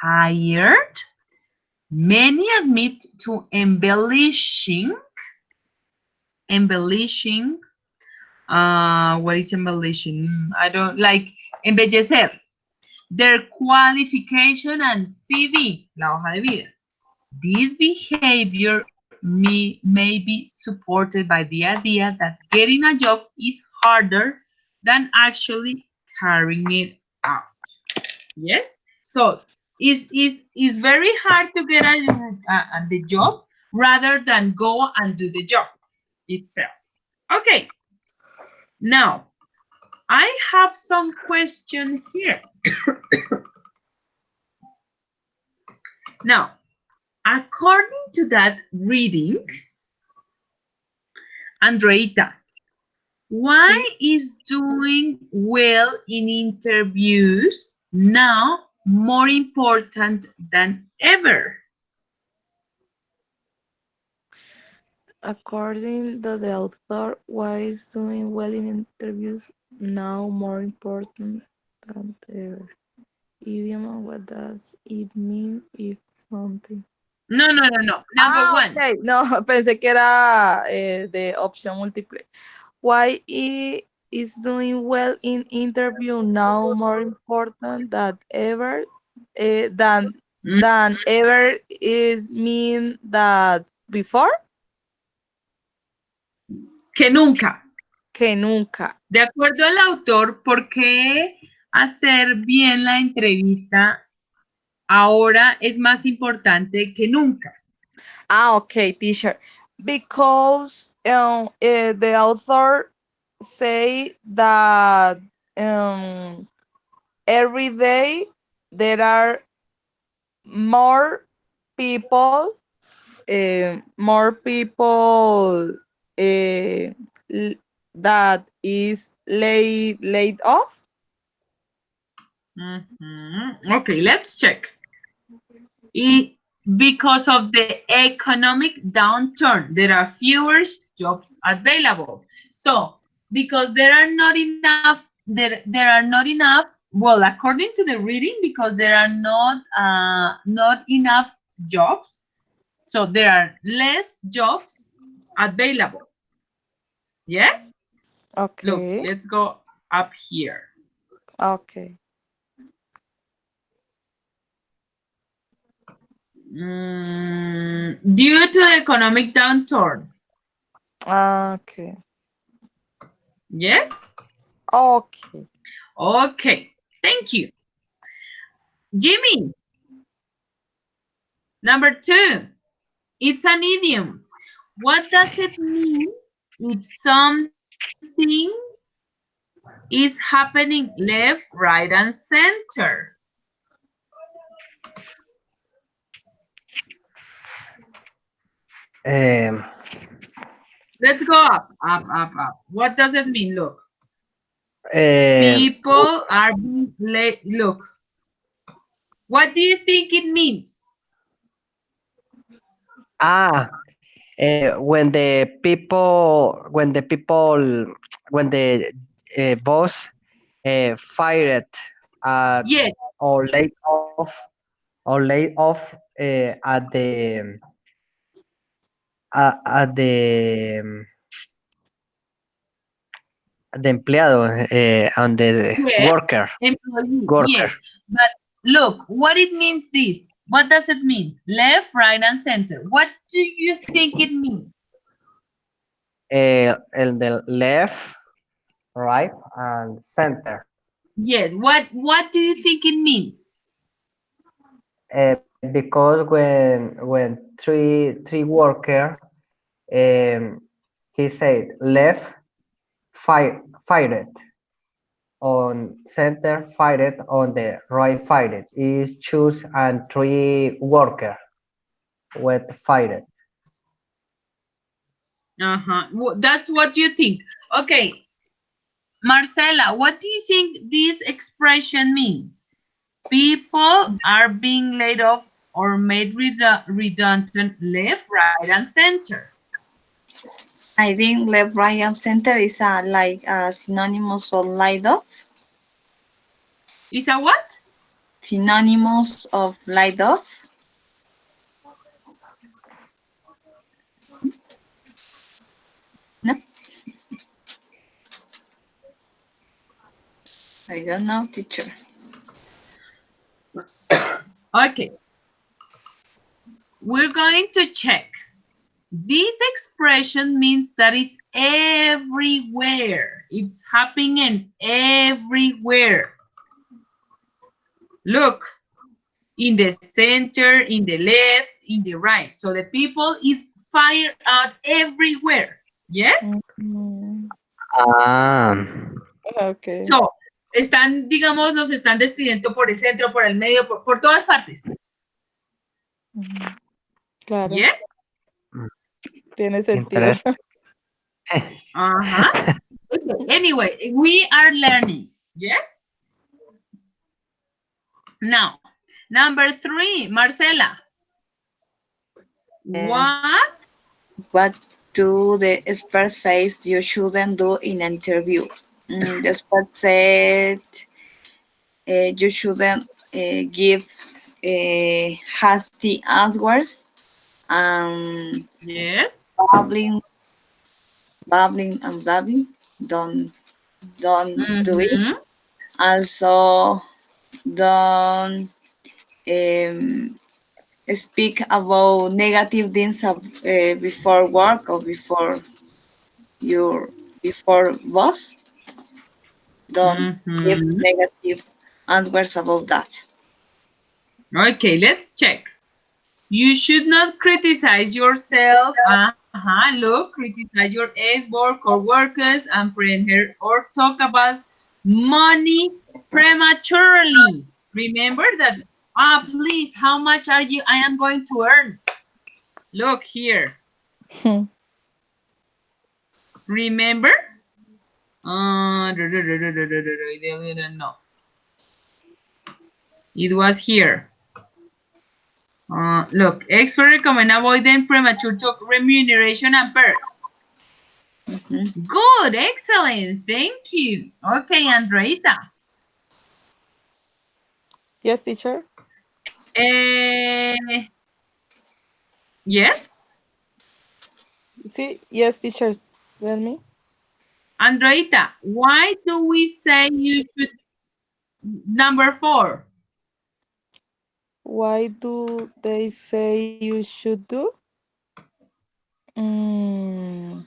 hired. Many admit to embellishing. What is embellishing? I don't like embellecer. Their qualification and CV, la hoja de vida. This behavior may be supported by the idea that getting a job is harder than actually carrying it out. Yes? So is very hard to get the job rather than go and do the job itself. Okay, now I have some questions here. Now, according to that reading, Andreita, why Sí. is doing well in interviews now more important than ever? According to the author, why is doing well in interviews now more important than ever? Idioma, what does it mean if something? No, no, no, no. Number Ah, one. ok. No, pensé que era de opción múltiple. Why is doing well in interview now more important than ever? Mm, Than ever is mean that before que nunca. que nunca. De acuerdo al autor, ¿por qué hacer bien la entrevista ahora es más importante que nunca? Ah, okay, teacher. Because the author say that every day there are more people, uh, l- that is laid off. Okay, let's check. I- because of the economic downturn, there are fewer jobs available. So, because there are not enough, there are not enough. Well, according to the reading, because there are not enough jobs, so there are less jobs available. Yes. Look, Okay, let's go up here. okay, Due to the economic downturn. okay, Yes. okay. Okay, thank you. Jimmy, number two, it's an idiom. What does it mean if something is happening left, right, and center? Um, Let's go up, up, up, up. What does it mean? Look, um, people are being late. Look, what do you think it means? ah, when the boss fired at Yes, or laid off at the empleado on the yes, employee, worker. yes. But look, what it means this. What does it mean? Left, right, and center. What do you think it means? In the left, right, and center. Yes, what do you think it means? Because when three worker, um, he said left fired on center fired on the right fired is choose and three worker with fired. Uh-huh. That's what you think. Okay, Marcela, what do you think this expression means? People are being laid off or made redundant left, right, and center. I think left, right, and center is like synonymous of light off. Is that what? Synonymous of light off. No, I don't know, teacher. Okay, we're going to check. This expression means that it's everywhere. It's happening everywhere. Look, in the center, in the left, in the right. So the people is fired out everywhere. Yes? Mm, Ah, okay. So, están, digamos, los están despidiendo por el centro, por el medio, por todas partes. Ujú. Claro, Yes? mm, tiene sentido. interesting. Uh-huh. Okay. Anyway, we are learning. Yes? Now, number 3, Marcela. Uh, What? what do the expert says you shouldn't do in an interview? The expert said you shouldn't give hasty answers and Yes. babbling, babbling. Don't don't do it. Mm-hmm. Also, don't um, speak about negative things before work or your before boss. Don't give Mm-hmm. negative answers about that. Okay, let's check. You should not criticize yourself. Look, criticize your ex-work or workers and or talk about money prematurely. Remember that, please, how much I am going to earn? Look here. Remember? No, it was here. Look, experts recommend avoiding premature talk remuneration and perks. Mhm. Good, excellent, thank you. Okay, Andreita. Yes, teacher. Eh, yes, See, yes, teachers. Tell me. Andreita, why do we say you should, number 4? Why do they say you should do? Mm,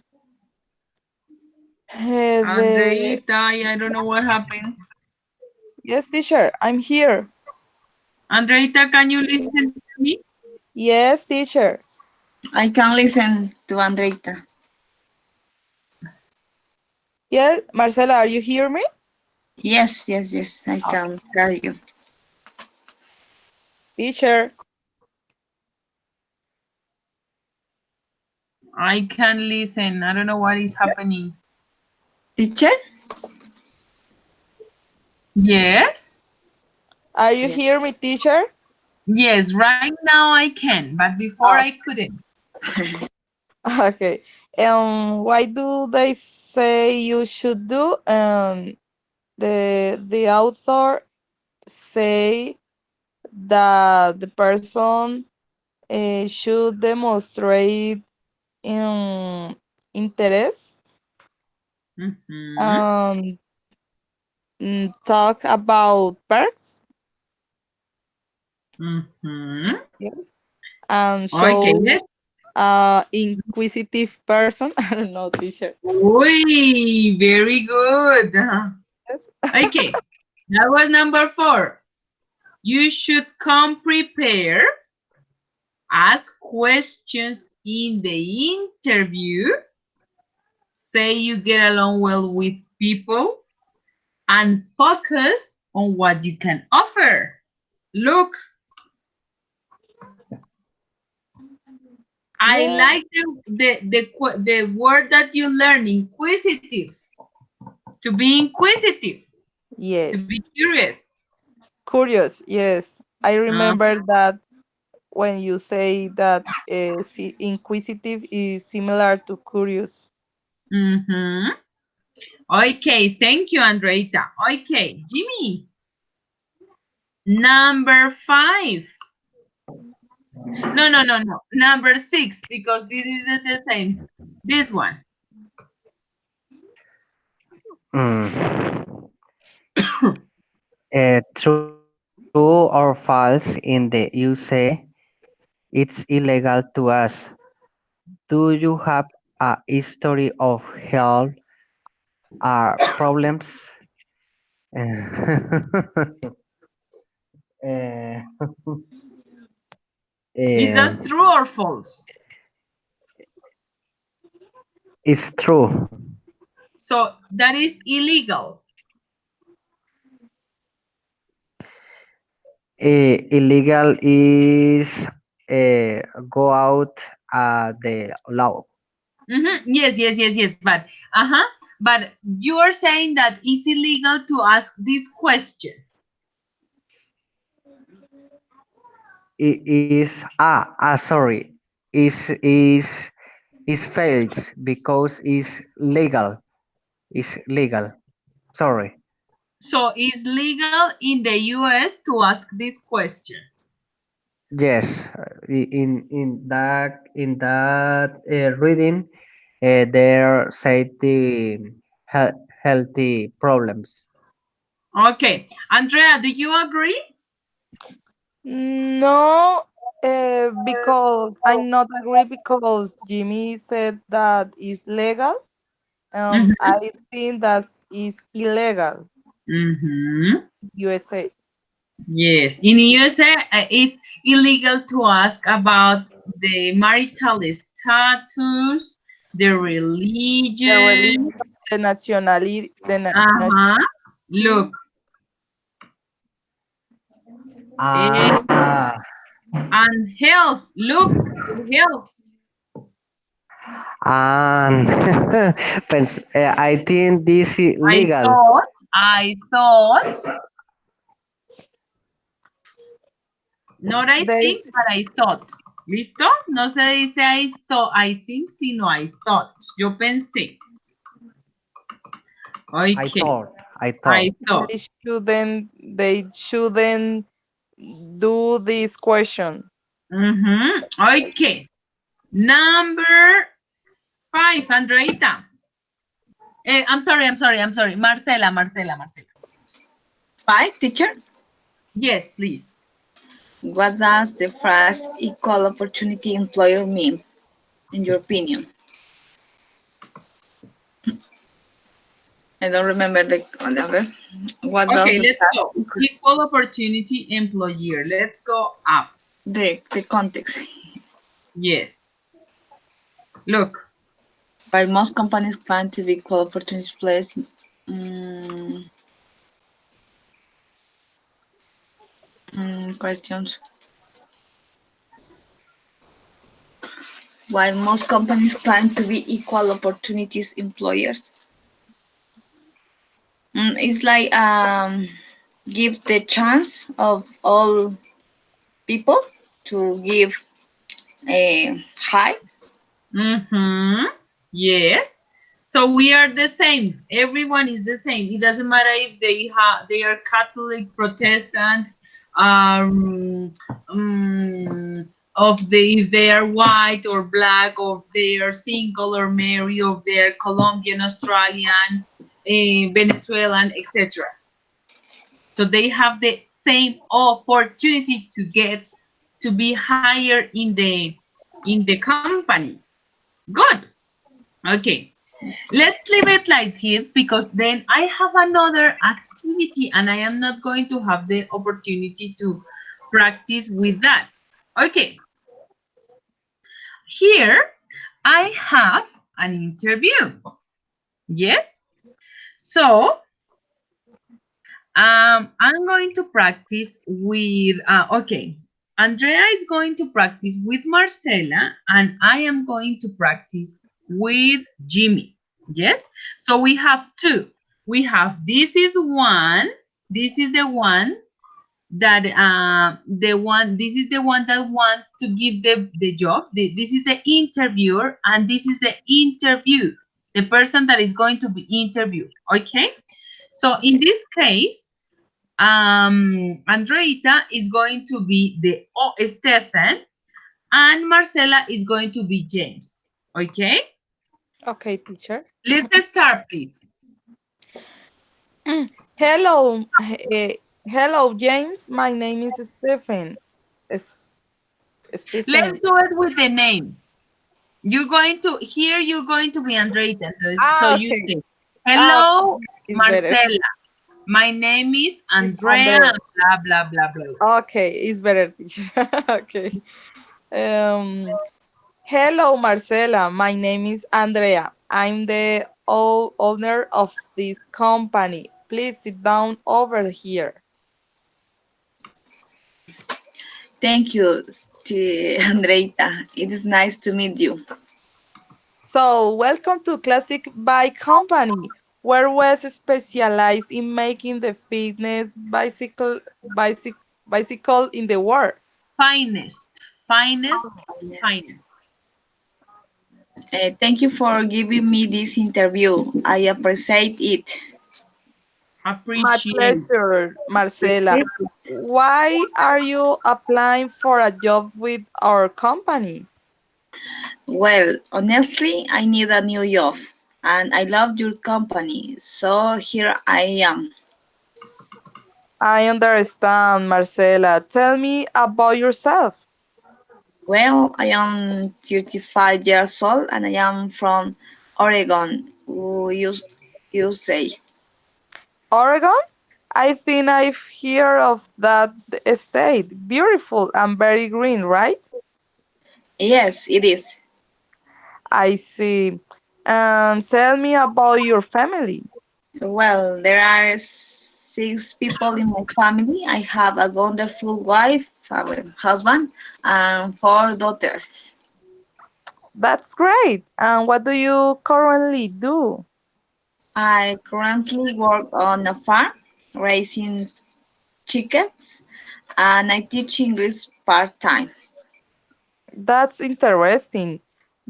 the Andreita, I don't know what happened. yes, teacher. I'm here. Andreita, can you listen to me? Yes, teacher. I can listen to Andreita. Yes, Marcela, are you hear me? Yes, I can tell you. Teacher. I can listen. I don't know what is happening. Teacher? Yes? Are you Yes. hear me, teacher? Yes, right now I can, but before I Oh, couldn't. okay. Why do they say you should do? The author say that the person should demonstrate interest Mm-hmm. and talk about perks, Mm-hmm. yeah, and Okay, show let's. inquisitive person. I don't know, teacher. Uy, very good. Yes. Okay, that was number 4. You should come prepared, ask questions in the interview, say you get along well with people, and focus on what you can offer. Look, I Yeah. like the word that you learn, inquisitive, to be inquisitive, to be Yes. curious. Curious. Yes. I Uh, remember that when you say that inquisitive is similar to curious. mm-hmm. Okay, thank you, Andreita. Okay, Jimmy, number 5. No. Number 6, because this is the same. This one. Mm. True or false in the USA, it's illegal to ask, Do you have a history of health problems? Eh, Is that um, true or false? it's true. So that is illegal. Illegal is go out the law. Yes, yes, yes, yes. But you are saying that it's illegal to ask this question. Sorry, is fails because it's legal. It's legal. Sorry. So it's legal in the US to ask this question. Yes, in that reading, there say the healthy problems. Okay. Andrea, do you agree? No, because I not agree because Jimmy said that is legal. Mm-hmm. I think that is illegal. Mm-hmm. USA. Yes. In the USA, it's illegal to ask about the marital status, the The religion, religion. the nationality, Uh-huh. Look, nationality, eh, Ah, and health. Look, the health. and I think this is I legal. thought, I thought, not I they think, but I thought. ¿Listo? No se dice I thought, I think, sino I thought. Yo pensé. I Okay, thought. I I thought. thought. they shouldn't do this question. Okay. Number 5, Andreita. I'm sorry. Marcela. Five, teacher. Yes, please. What does the phrase equal opportunity employer mean, in your opinion? I don't remember the other. What does Okay, the let's go. Equal opportunity employer. Let's go up. the context? Yes. Look. While most companies claim to be equal opportunity place, mm, questions. While most companies claim to be equal opportunities employers, it's like give the chance of all people to give a high. Mm-hmm. Yes. So we are the same. Everyone is the same. It doesn't matter if they are Catholic, Protestant, um, of if they are white or black, or if they are single or married, or if they are Colombian, Australian, Venezuelan, etc. So they have the same opportunity to get to be higher in the company. Good. Okay. Let's leave it like this because then I have another activity and I am not going to have the opportunity to practice with that. Okay. Here I have an interview. Yes. So I'm going to practice with, okay, Andrea is going to practice with Marcela, and I am going to practice with Jimmy. Yes? So we have two. We have, this is one, this is the one that, this is the one that wants to give the job. This is the interviewer, and this is the interview, the person that is going to be interviewed. Okay? So in this case, Andreita is going to be the Stephen, and Marcela is going to be James. Okay? Okay, teacher. Let's start, please. Hello, hello, James. My name is Stephen. S- Let's Stephen. do it with the name. You're going to here. You're going to be Andreita. So Ah, you okay. say, Ah, "Hello, it's better. Marcela. My name is It's Andrea." Andrea. Blah blah blah blah. Okay, it's better, teacher. Okay. Um, Hello, Marcela. My name is Andrea. I'm the owner of this company. Please sit down over here. Thank you, Andreita. It is nice to meet you. So, welcome to Classic Bike Company, where we specialize in making the fitness bicycle in the world. Finest, finest, Yes. finest. Thank you for giving me this interview. I appreciate it. My Appreciate. pleasure, Marcela. Why are you applying for a job with our company? Well, honestly, I need a new job, and I love your company, so here I am. I understand, Marcela. Tell me about yourself. Well, I am 35 years old, and I am from Oregon, USA. Oregon? I think I've heard of that state. Beautiful and very green, right? Yes, it is. I see. And tell me about your family. Well, there are 6 people in my family. I have a wonderful wife, a husband, and 4 daughters. That's great. And what do you currently do? I currently work on a farm raising chickens, and I teach English part time. That's interesting.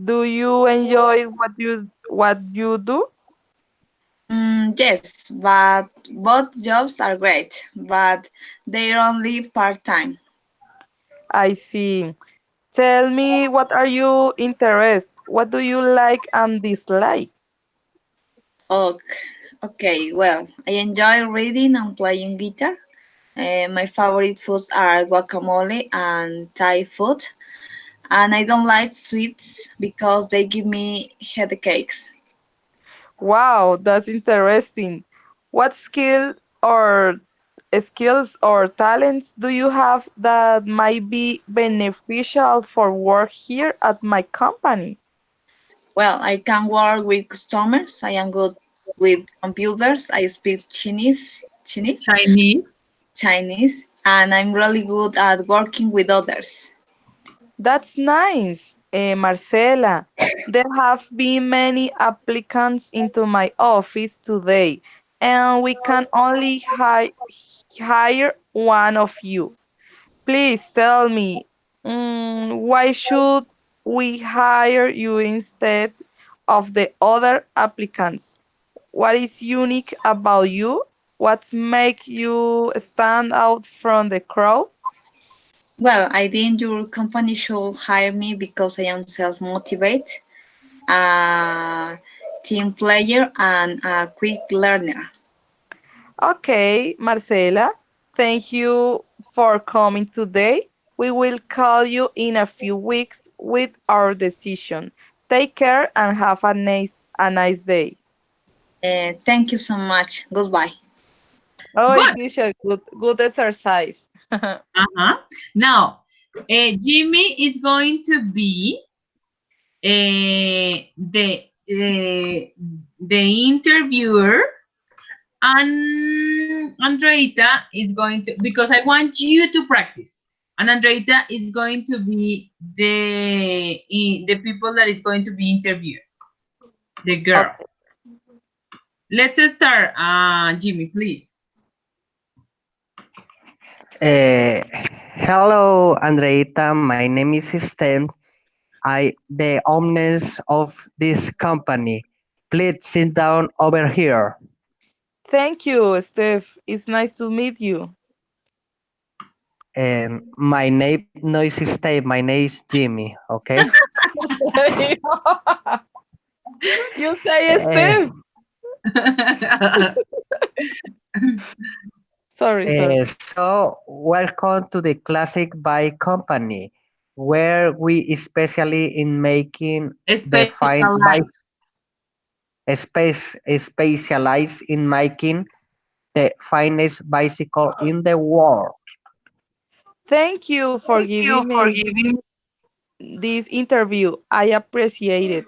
Do you enjoy what you do? Yes, but both jobs are great, but they're only part time. I see. Tell me what are you interested? What do you like and dislike? Okay, well, I enjoy reading and playing guitar. My favorite foods are guacamole and Thai food, and I don't like sweets because they give me headaches. Wow, that's interesting. What skills or talents do you have that might be beneficial for work here at my company? Well, I can work with customers. I am good with computers. I speak Chinese. Chinese, and I'm really good at working with others. That's nice, Marcela. There have been many applicants into my office today, and we can only hire one of you. Please tell me, why should we hire you instead of the other applicants? What is unique about you? What makes you stand out from the crowd? Well, I think your company should hire me because I am self-motivated, a team player, and a quick learner. Okay, Marcela, thank you for coming today. We will call you in a few weeks with our decision. Take care and have a nice day. Thank you so much. Goodbye. Oh, Good. teacher, good exercise. Uh-huh. Now, Jimmy is going to be the interviewer, and Andreita is going to, because I want you to practice, and Andreita is going to be the people that is going to be interviewed, the girl. Okay. Let's start, Jimmy, please. Uh, Hello, Andreita. My name is Stem. I the owners of this company. Please sit down over here. Thank you, Steph. It's nice to meet you. And my name no is Steve. My name is Jimmy. Okay. You say Uh, Steph. Sorry, sorry. so welcome to the Classic Bike Company. where we especially in making the fine Specialized. specialize in making the finest bicycle in the world. Thank you for giving me this interview. I appreciate it.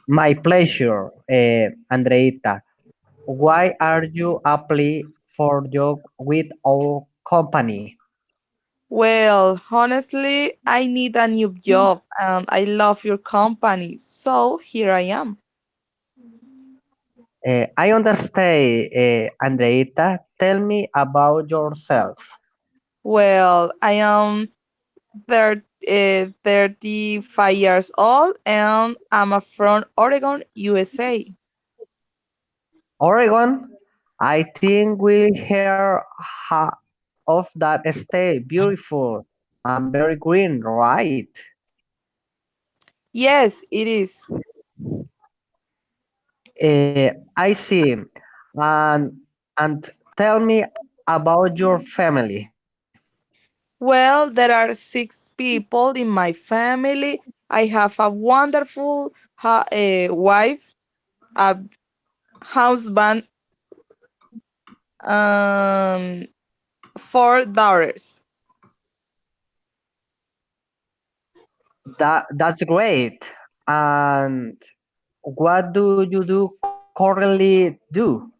My pleasure, Andreita. Why are you apply for job with our company? Well, honestly, I need a new job and I love your company. So here I am. I understand, Andreita. Tell me about yourself. Well, I am 35 years old and I'm from Oregon, USA. Oregon, I think we hear of that state. Beautiful and very green, right? Yes, it is. I see. And and tell me about your family. Well, there are 6 people in my family. I have a wonderful wife, a husband, and 4 daughters. That's great. And what do you do currently do?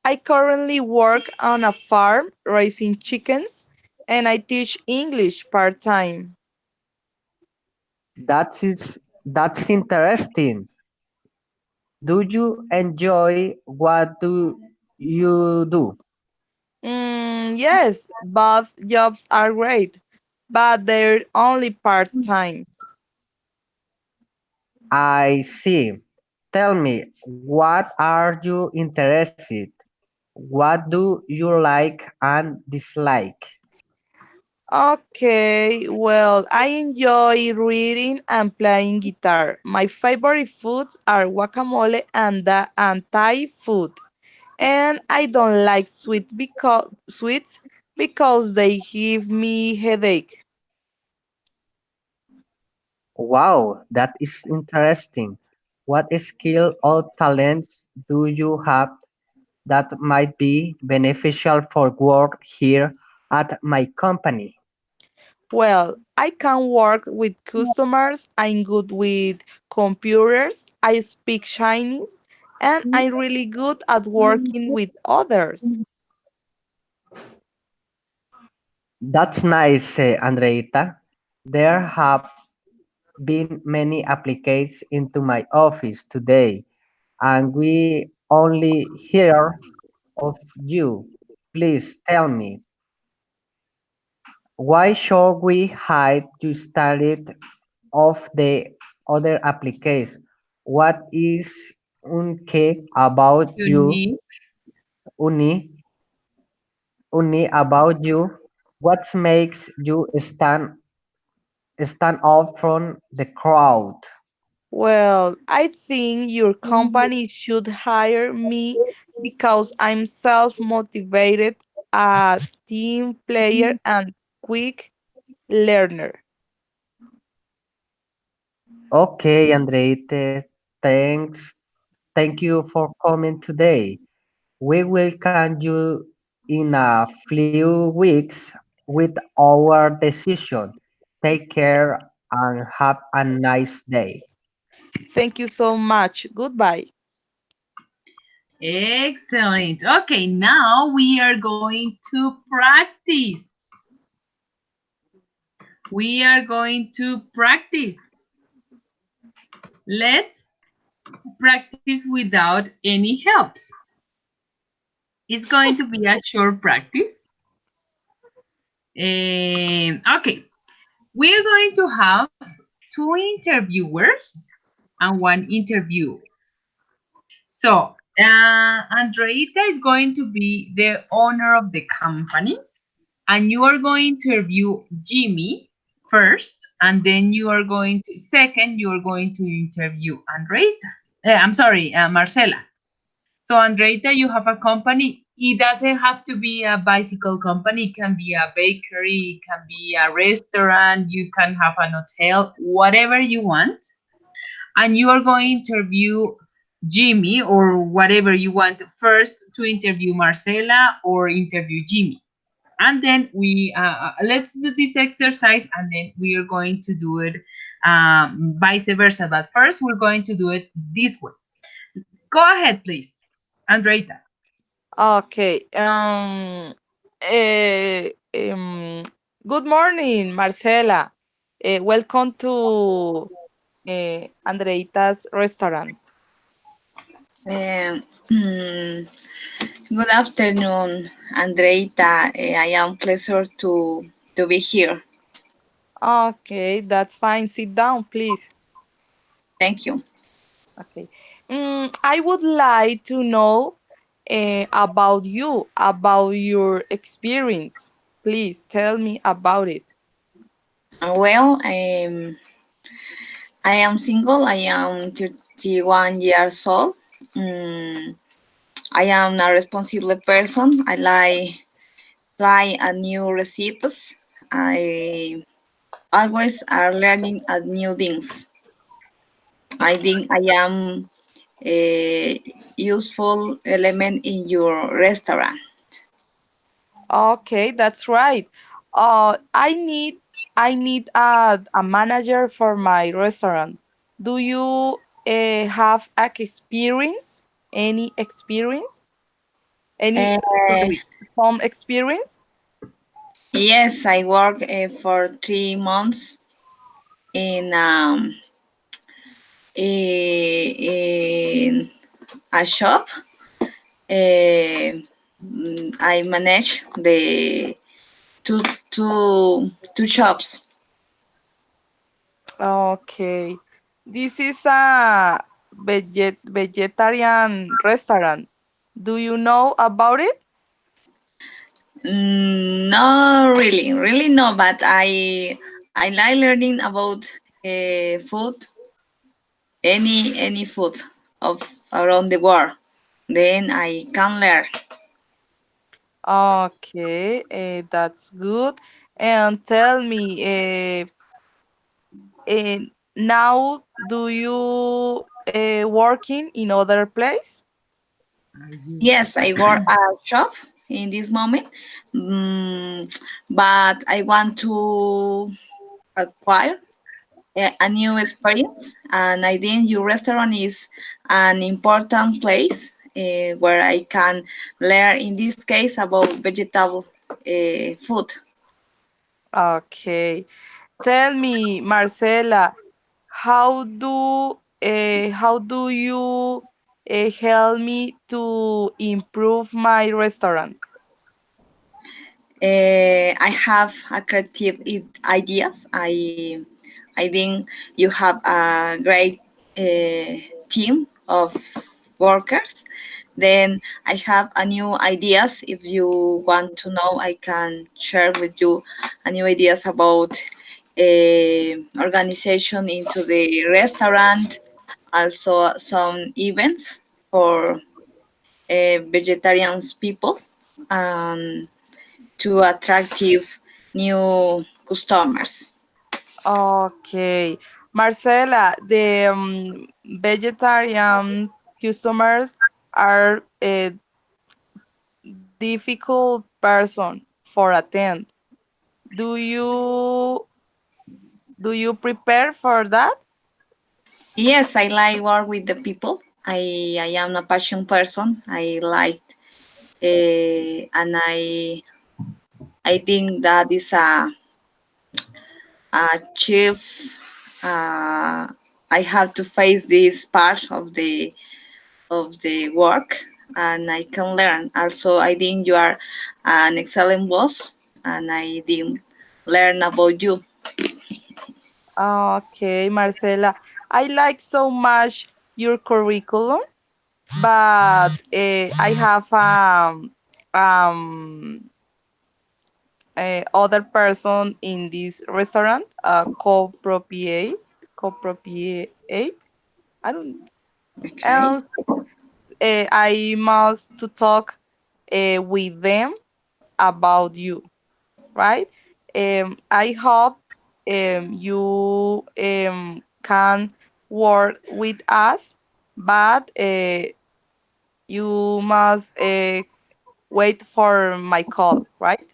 I currently work on a farm raising chickens and I teach English part time. That's interesting. Do you enjoy what do you do? Yes, both jobs are great, but they're only part time. I see. Tell me, what are you interested? What do you like and dislike? Okay, well, I enjoy reading and playing guitar. My favorite foods are guacamole and Thai food. And I don't like sweets because they give me headache. Wow, that is interesting. What skill or talents do you have that might be beneficial for work here at my company? Well, I can work with customers. I'm good with computers. I speak Chinese and I'm really good at working with others. That's nice, Andreita. There have been many applicants into my office today, and we only hear of you. Please tell me, why should we hide you started of the other applicants? What is unique about you, Unique. uni, about you? What makes you stand out from the crowd? Well, I think your company should hire me because I'm self motivated, a team player, and quick learner. Okay, Andreite, thanks. Thank you for coming today. We will can you in a few weeks with our decision. Take care and have a nice day. Thank you so much. Goodbye. Excellent. Okay, now we are going to practice. We are going to practice. Let's practice without any help. It's going to be a short practice. Okay, we're going to have two interviewers and one interview. So, Andreita is going to be the owner of the company, and you are going to interview Jimmy first, and then you are going to second. You are going to interview Andreita. I'm sorry, Marcela. So, Andreita, you have a company. it doesn't have to be a bicycle company. It can be a bakery, it can be a restaurant, you can have an hotel, whatever you want. And you are going to interview Jimmy or whatever you want first to interview Marcela or interview Jimmy. And then we let's do this exercise, and then we are going to do it vice versa. But first, we're going to do it this way. Go ahead, please, Andreita. Okay. Eh, um, Good morning, Marcela. Welcome to Andreita's restaurant. Um, Good afternoon, Andreita. I am pleasure to be here. Okay, that's fine. Sit down, please. Thank you. Okay. I would like to know about you, about your experience. Please tell me about it. Well, I am single. I am 31 years old. Mm, I am a responsible person. I like try a new recipes. I always are learning a new things. I think I am a useful element in your restaurant. Okay, that's right. I need a manager for my restaurant. Do you have a experience? Any experience? Any Uh, sorry, some experience? yes, I work for 3 months in in a shop. I manage the two two shops. Okay. This is a vegetarian restaurant. Do you know about it? No, really no. But I like learning about food, any food of around the world. Then I can learn. Okay, that's good. And tell me, now do you working in other place? Yes, I work at a shop in this moment, but I want to acquire a new experience, and I think your restaurant is an important place where I can learn, in this case, about vegetable food. Okay. Tell me, Marcela, how do you help me to improve my restaurant? I have a creative ideas. I think you have a great team of workers. Then I have a new ideas. If you want to know, I can share with you a new ideas about organization into the restaurant. Also, some events for vegetarians people. Um, to attractive new customers. Okay. Marcela, the vegetarians customers are a difficult person for attend. Do you do you prepare for that? Yes, I like work with the people. I am a passion person. I like and I think that is a chief. I have to face this part of the work, and I can learn. Also, I think you are an excellent boss, and I think learn about you. Okay, Marcela. I like so much your curriculum, but I have um other person in this restaurant, co-propriate. I don't. Okay. Else, I must to talk. with them about you, right? I hope you can work with us, but you must wait for my call, right?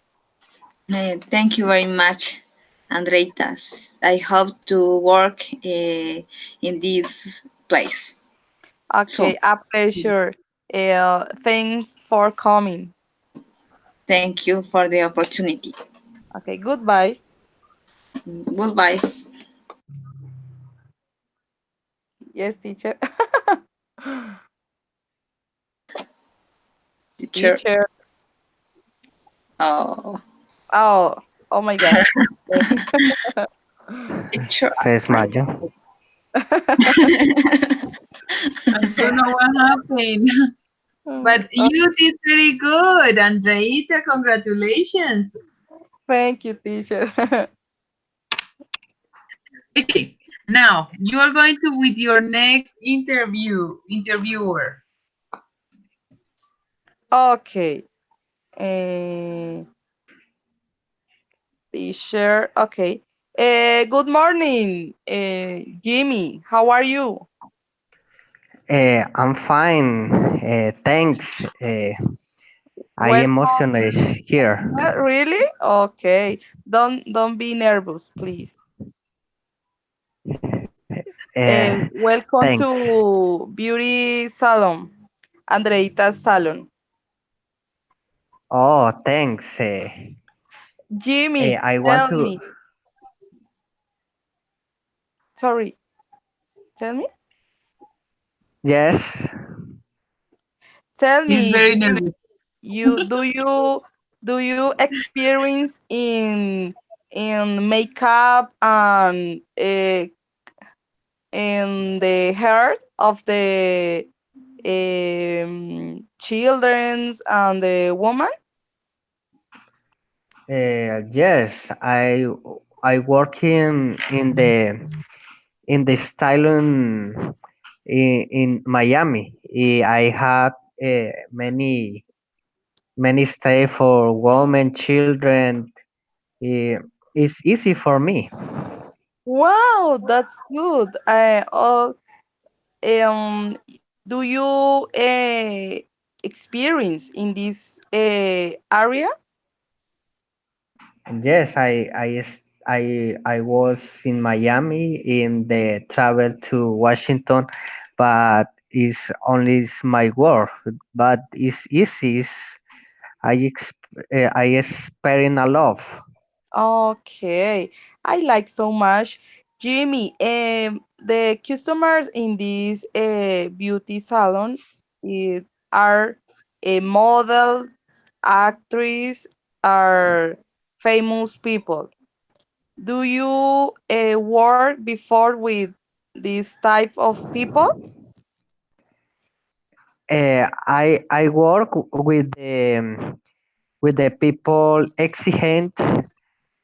Thank you very much, Andreitas. I hope to work in this place Okay, soon. a pleasure. Thanks for coming. Thank you for the opportunity. Okay, goodbye. Goodbye, Yes, teacher. teacher. Teacher. Oh, Oh, oh my God. teacher. Says Mayo. I don't know what happened. But Oh, you did very good, Andreita. Congratulations. thank you, teacher. Okay, now you are going to with your next interviewer. Okay. Uh, teacher. Okay. Good morning, Jimmy. How are you? I'm fine. Thanks. I Welcome. emotional here. Really? Okay. Don't be nervous, please. Welcome Thanks. to Beauty Salon, Andreita's salon. Oh, thanks. Jimmy, I want tell to. me. Sorry, tell me. Yes. Tell He's me, very Jimmy. nervous. You experience in makeup and in the hair of the children's and the woman? Yes. I work in the style in Miami. I have many stay for women, children. Eh, it's easy for me. Wow, that's good. Um, do you experience in this area? Yes, I was in Miami in the travel to Washington, but it's only my work. But it's easy. I experience a lot. Okay, I like so much. Jimmy, the customers in this beauty salon are models, actresses, are famous people. Do you work before with this type of people? I work with the people exigent,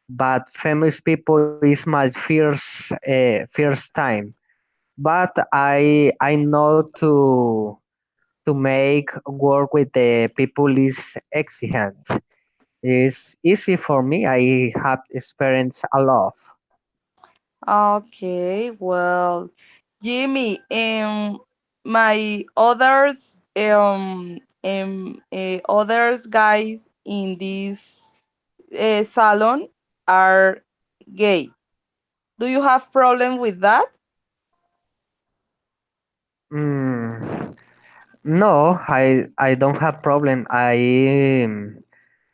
but famous people is my first time. But I know to make work with the people is exigent. It's easy for me. I have experienced a lot. Okay, well, Jimmy, my others guys in this salon are gay. Do you have problem with that? Mm, no, I don't have problem.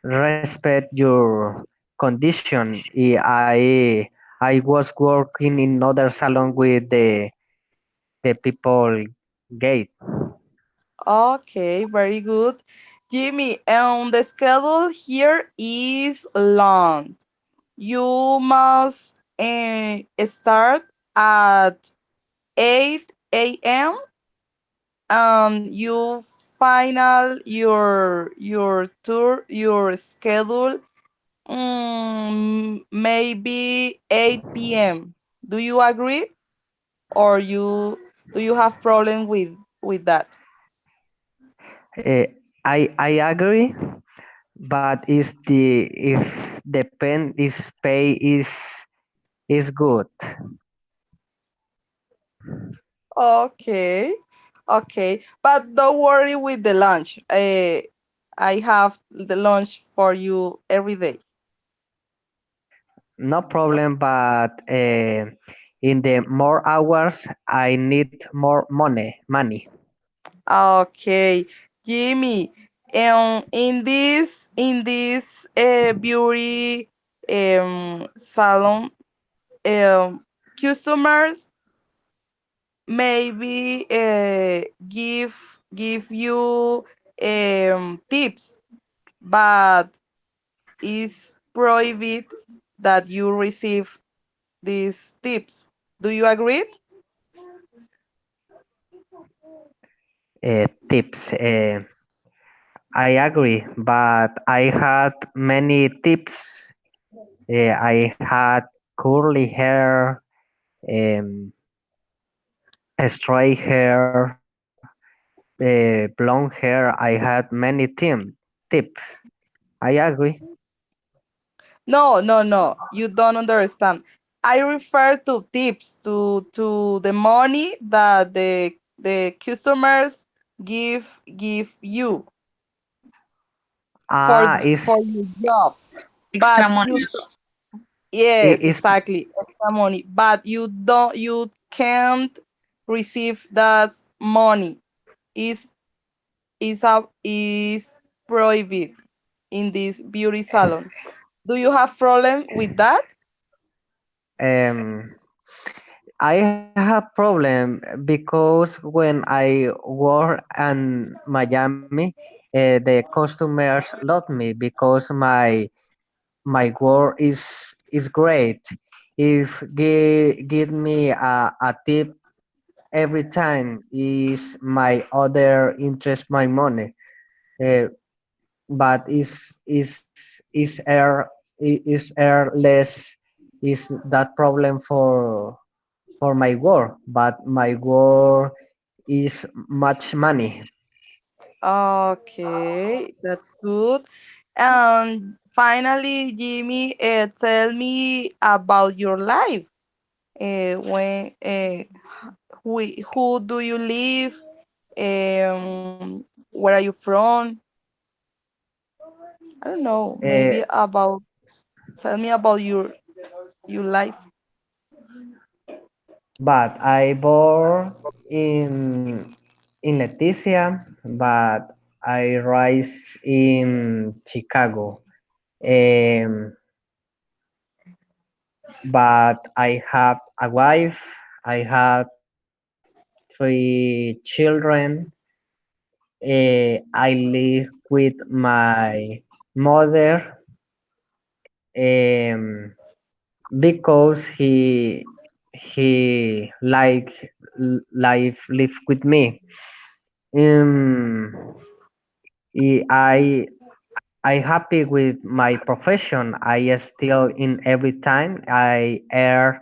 Respect your condition. I was working in other salon with the people gate. Okay, very good. Jimmy, the schedule here is long. You must start at 8 a.m. and you final your schedule maybe 8 p.m. Do you agree or you do you have problem with that? Uh, I agree, but is the if the pen is pay is good. Okay, okay, but don't worry with the lunch. I have the lunch for you every day. No problem, but in the more hours I need more money. Okay, Jimmy, in this beauty salon, um, customers maybe give you tips, but it's prohibited that you receive these tips. Do you agree? Tips. I agree, but I had many tips. I had curly hair, um, straight hair, blonde hair. I had many tips. I agree. No, no, no. You don't understand. I refer to tips to the money that the customers give you for Ah, for your job. Extra But money. you yes, is exactly, extra money. But you can't receive that money. Is prohibited in this beauty salon. Do you have problem with that? um I have problem because when I work in Miami, the customers love me because my work is great. If give me a tip every time is my other interest my money. Uh, but is air less is that problem for my work, but my work is much money. Okay, that's good. And finally, Jimmy, tell me about your life. When who do you live? Where are you from? I don't know. Uh, Maybe about tell me about your life. but I born in Leticia, but I rise in Chicago. Um, but I have a wife. I have three children. I live with my mother um, because he life live with me. Um, I I happy with my profession. I still in every time I earn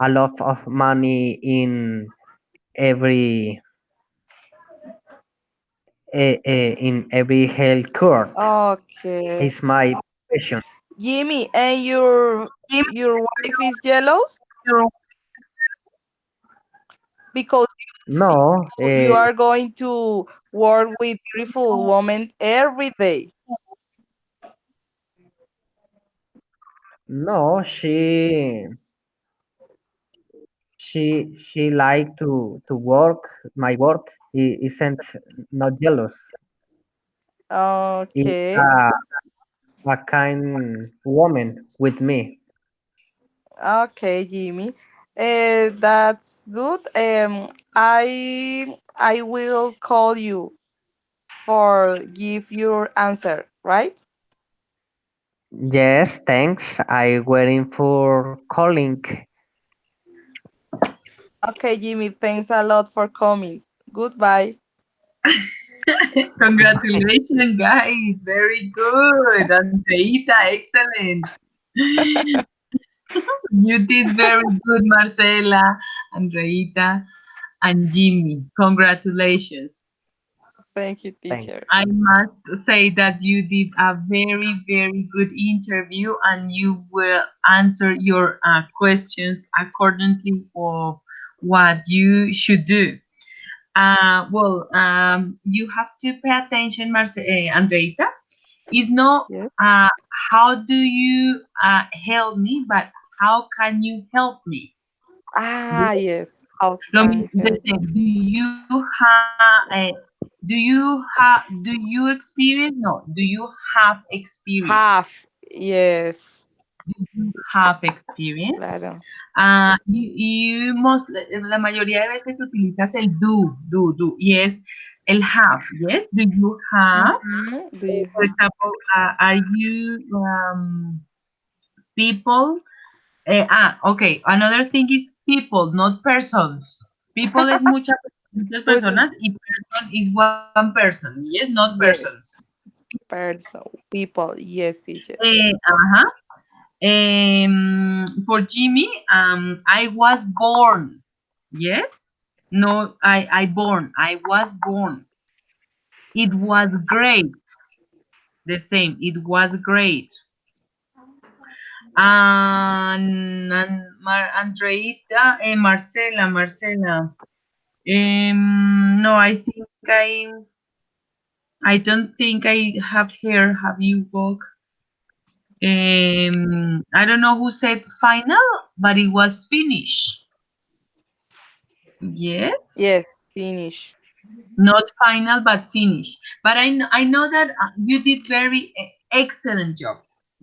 a lot of money every in every health court. Okay, It's my profession. Jimmy, and your wife is jealous because No, you are going to work with beautiful women every day. no, she like to work. My work isn't not jealous. Is Okay. a kind woman with me. Okay, Jimmy. That's good. I will call you for give your answer, right? Yes, thanks. I waiting for calling. Okay, Jimmy. Thanks a lot for coming. Goodbye. Congratulations, guys. Very good. Andreita, excellent. You did very good, Marcela, Andreita, and Jimmy. Congratulations. Thank you, Thank teacher. I must say that you did a very, very good interview and you will answer your questions accordingly of what you should do. You have to pay attention, Andreita. It's not Yes. uh, how do you help me, but how can you help me? Ah, yes. How No, can you the help? same. Do you experience? No. Do you have experience? Half. Yes. Have experience. Claro. La mayoría de veces utilizas el do, y es el have, yes? Do you have? Do you For have? example, are you people? Okay. Another thing is people, not persons. People es muchas Which, personas y person is one person, yes, not yes. persons. Person. People. Yes, teacher. Uh-huh. For Jimmy, I was born. Yes? No, I born. I was born. It was great. The same. It was great. Andreita, Marcela. No, I don't think I have here. Have you walk? I don't know who said final, but it was finish. Yes, Yes. Finish. not final, but finish. But I know that you did very excellent job.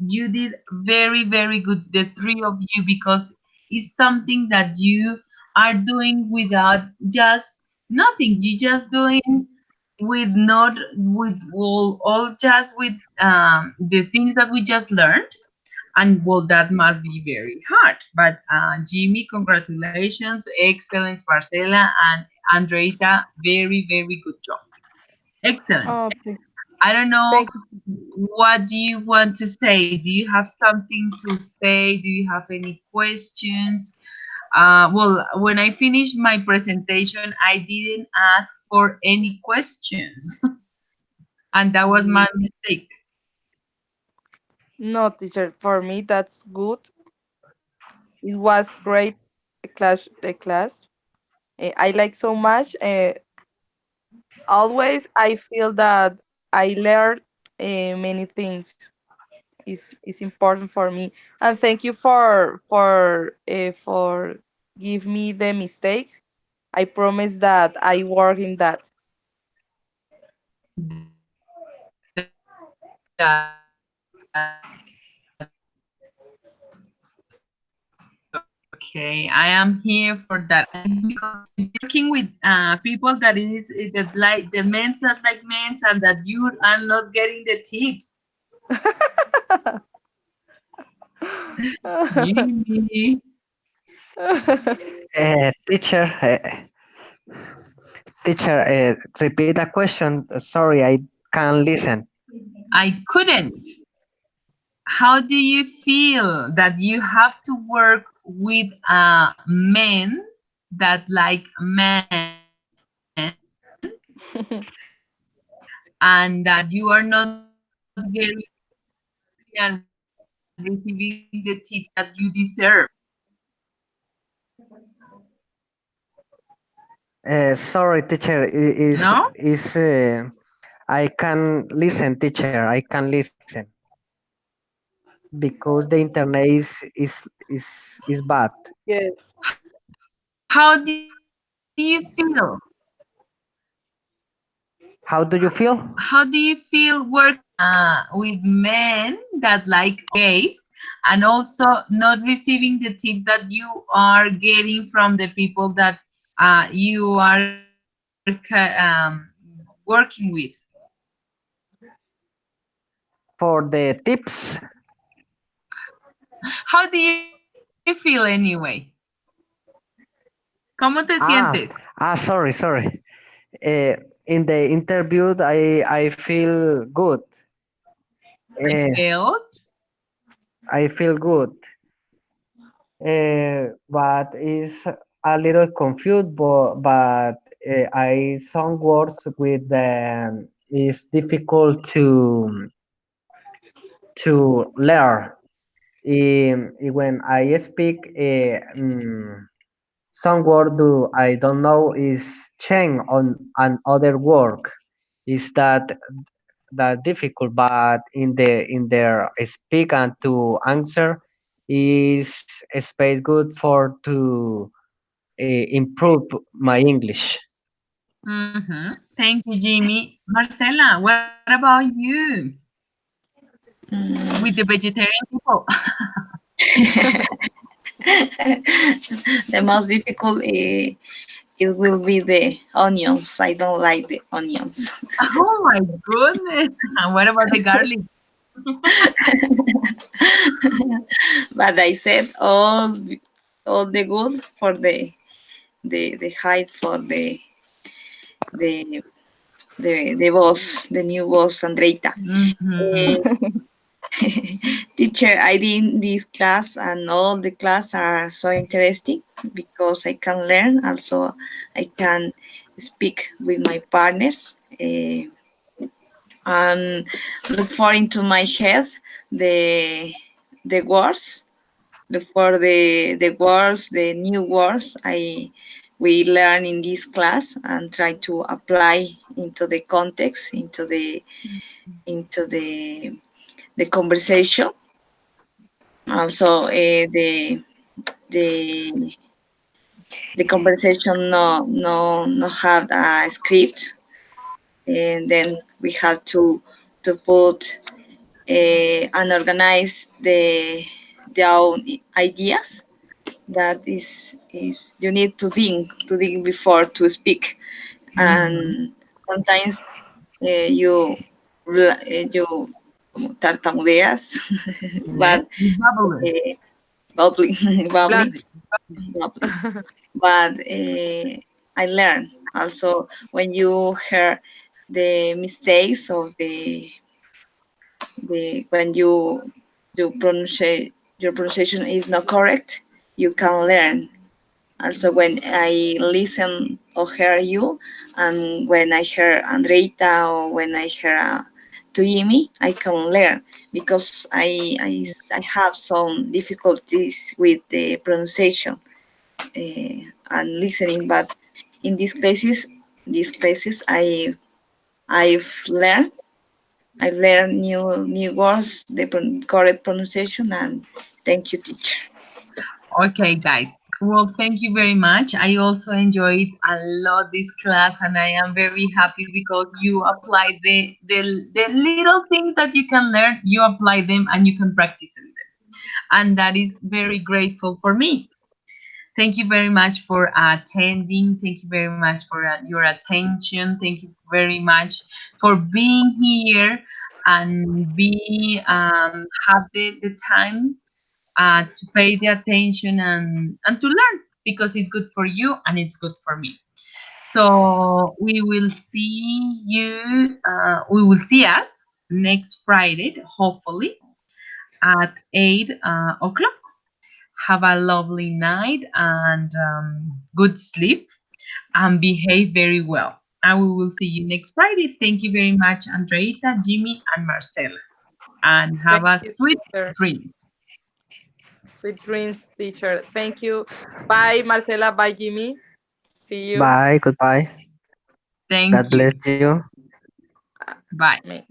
You did very, very good, the three of you, because it's something that you are doing without just nothing. You just doing with not with all just with the things that we just learned. And well, that must be very hard. But Jimmy, congratulations, excellent, Marcela and Andreita, very, very good job, excellent. Oh, I don't know, thank you. what do you want to say? Do you have something to say? Do you have any questions? Well, when I finished my presentation, I didn't ask for any questions, and that was my mistake. No, teacher. For me, that's good. It was great. The class. I like so much. Always, I feel that I learn many things. Is important for me. And thank you for give me the mistakes. I promise that I work in that. Okay, I am here for that. And because working with people that is that like the men's not like men's and that you are not getting the tips. Jimmy, teacher. Teacher, repeat the question. Sorry, I can't listen. I couldn't. How do you feel that you have to work with men that like men and that you are not getting and receiving the tips that you deserve? Sorry, teacher. No? I can listen, teacher. I can listen because the internet is bad. Yes. How do you feel? How do you feel? How do you feel working with men that like gays and also not receiving the tips that you are getting from the people that you are working with? For the tips? How do you feel anyway? ¿Cómo te sientes? Sorry, sorry. In the interview, I feel good. I Uh, felt. I feel good. But is a little confused, but I some words with is difficult to learn. When I speak, some word do I don't know is change on another word. Is that difficult? But in their speak and to answer is a space good for to improve my English. Thank you, Jimmy. Marcela, what about you with the Mm. vegetarian people? The most difficult it will be the onions. I don't like the onions. Oh my goodness. And what about the garlic? But I said all the good for the height for the the boss, the new boss, Andreita. Mm-hmm. Eh, Teacher, I did this class and all the class are so interesting because I can learn. Also, I can speak with my partners and look for into my head the words. Look for the words, the new words we learn in this class and try to apply into the context, into the conversation. Also, the the conversation no have a script, and then we have to put and organize the own ideas. That is you need to think before to speak, Mm-hmm. and sometimes you como tartamudeas, Yes. but Bubble. uh, bubbly, bubbly, Blondie. bubbly. But I learn also when you hear the mistakes of the when you pronounce your pronunciation is not correct, you can learn. Also, when I listen or hear you, and when I hear Andreita or when I hear Tuimi, I can learn because I have some difficulties with the pronunciation and listening. But in these places, I've learned new words, the correct pronunciation, and thank you, teacher. Okay, guys. Well, thank you very much. I also enjoyed a lot this class, and I am very happy because you apply the little things that you can learn. You apply them, and you can practice them, and that is very grateful for me. Thank you very much for attending. Thank you very much for your attention. Thank you very much for being here and be have the time to pay the attention and to learn because it's good for you and it's good for me. So we will see you. We will see us next Friday, hopefully at 8 o'clock. Have a lovely night and good sleep and behave very well. And we will see you next Friday. Thank you very much, Andreita, Jimmy, and Marcela. And Thank have a you, sweet teacher. dreams. Sweet dreams, teacher. Thank you. Bye, Marcela. Bye, Jimmy. See you. Bye, goodbye. Thank God you. bless you. Bye. Me.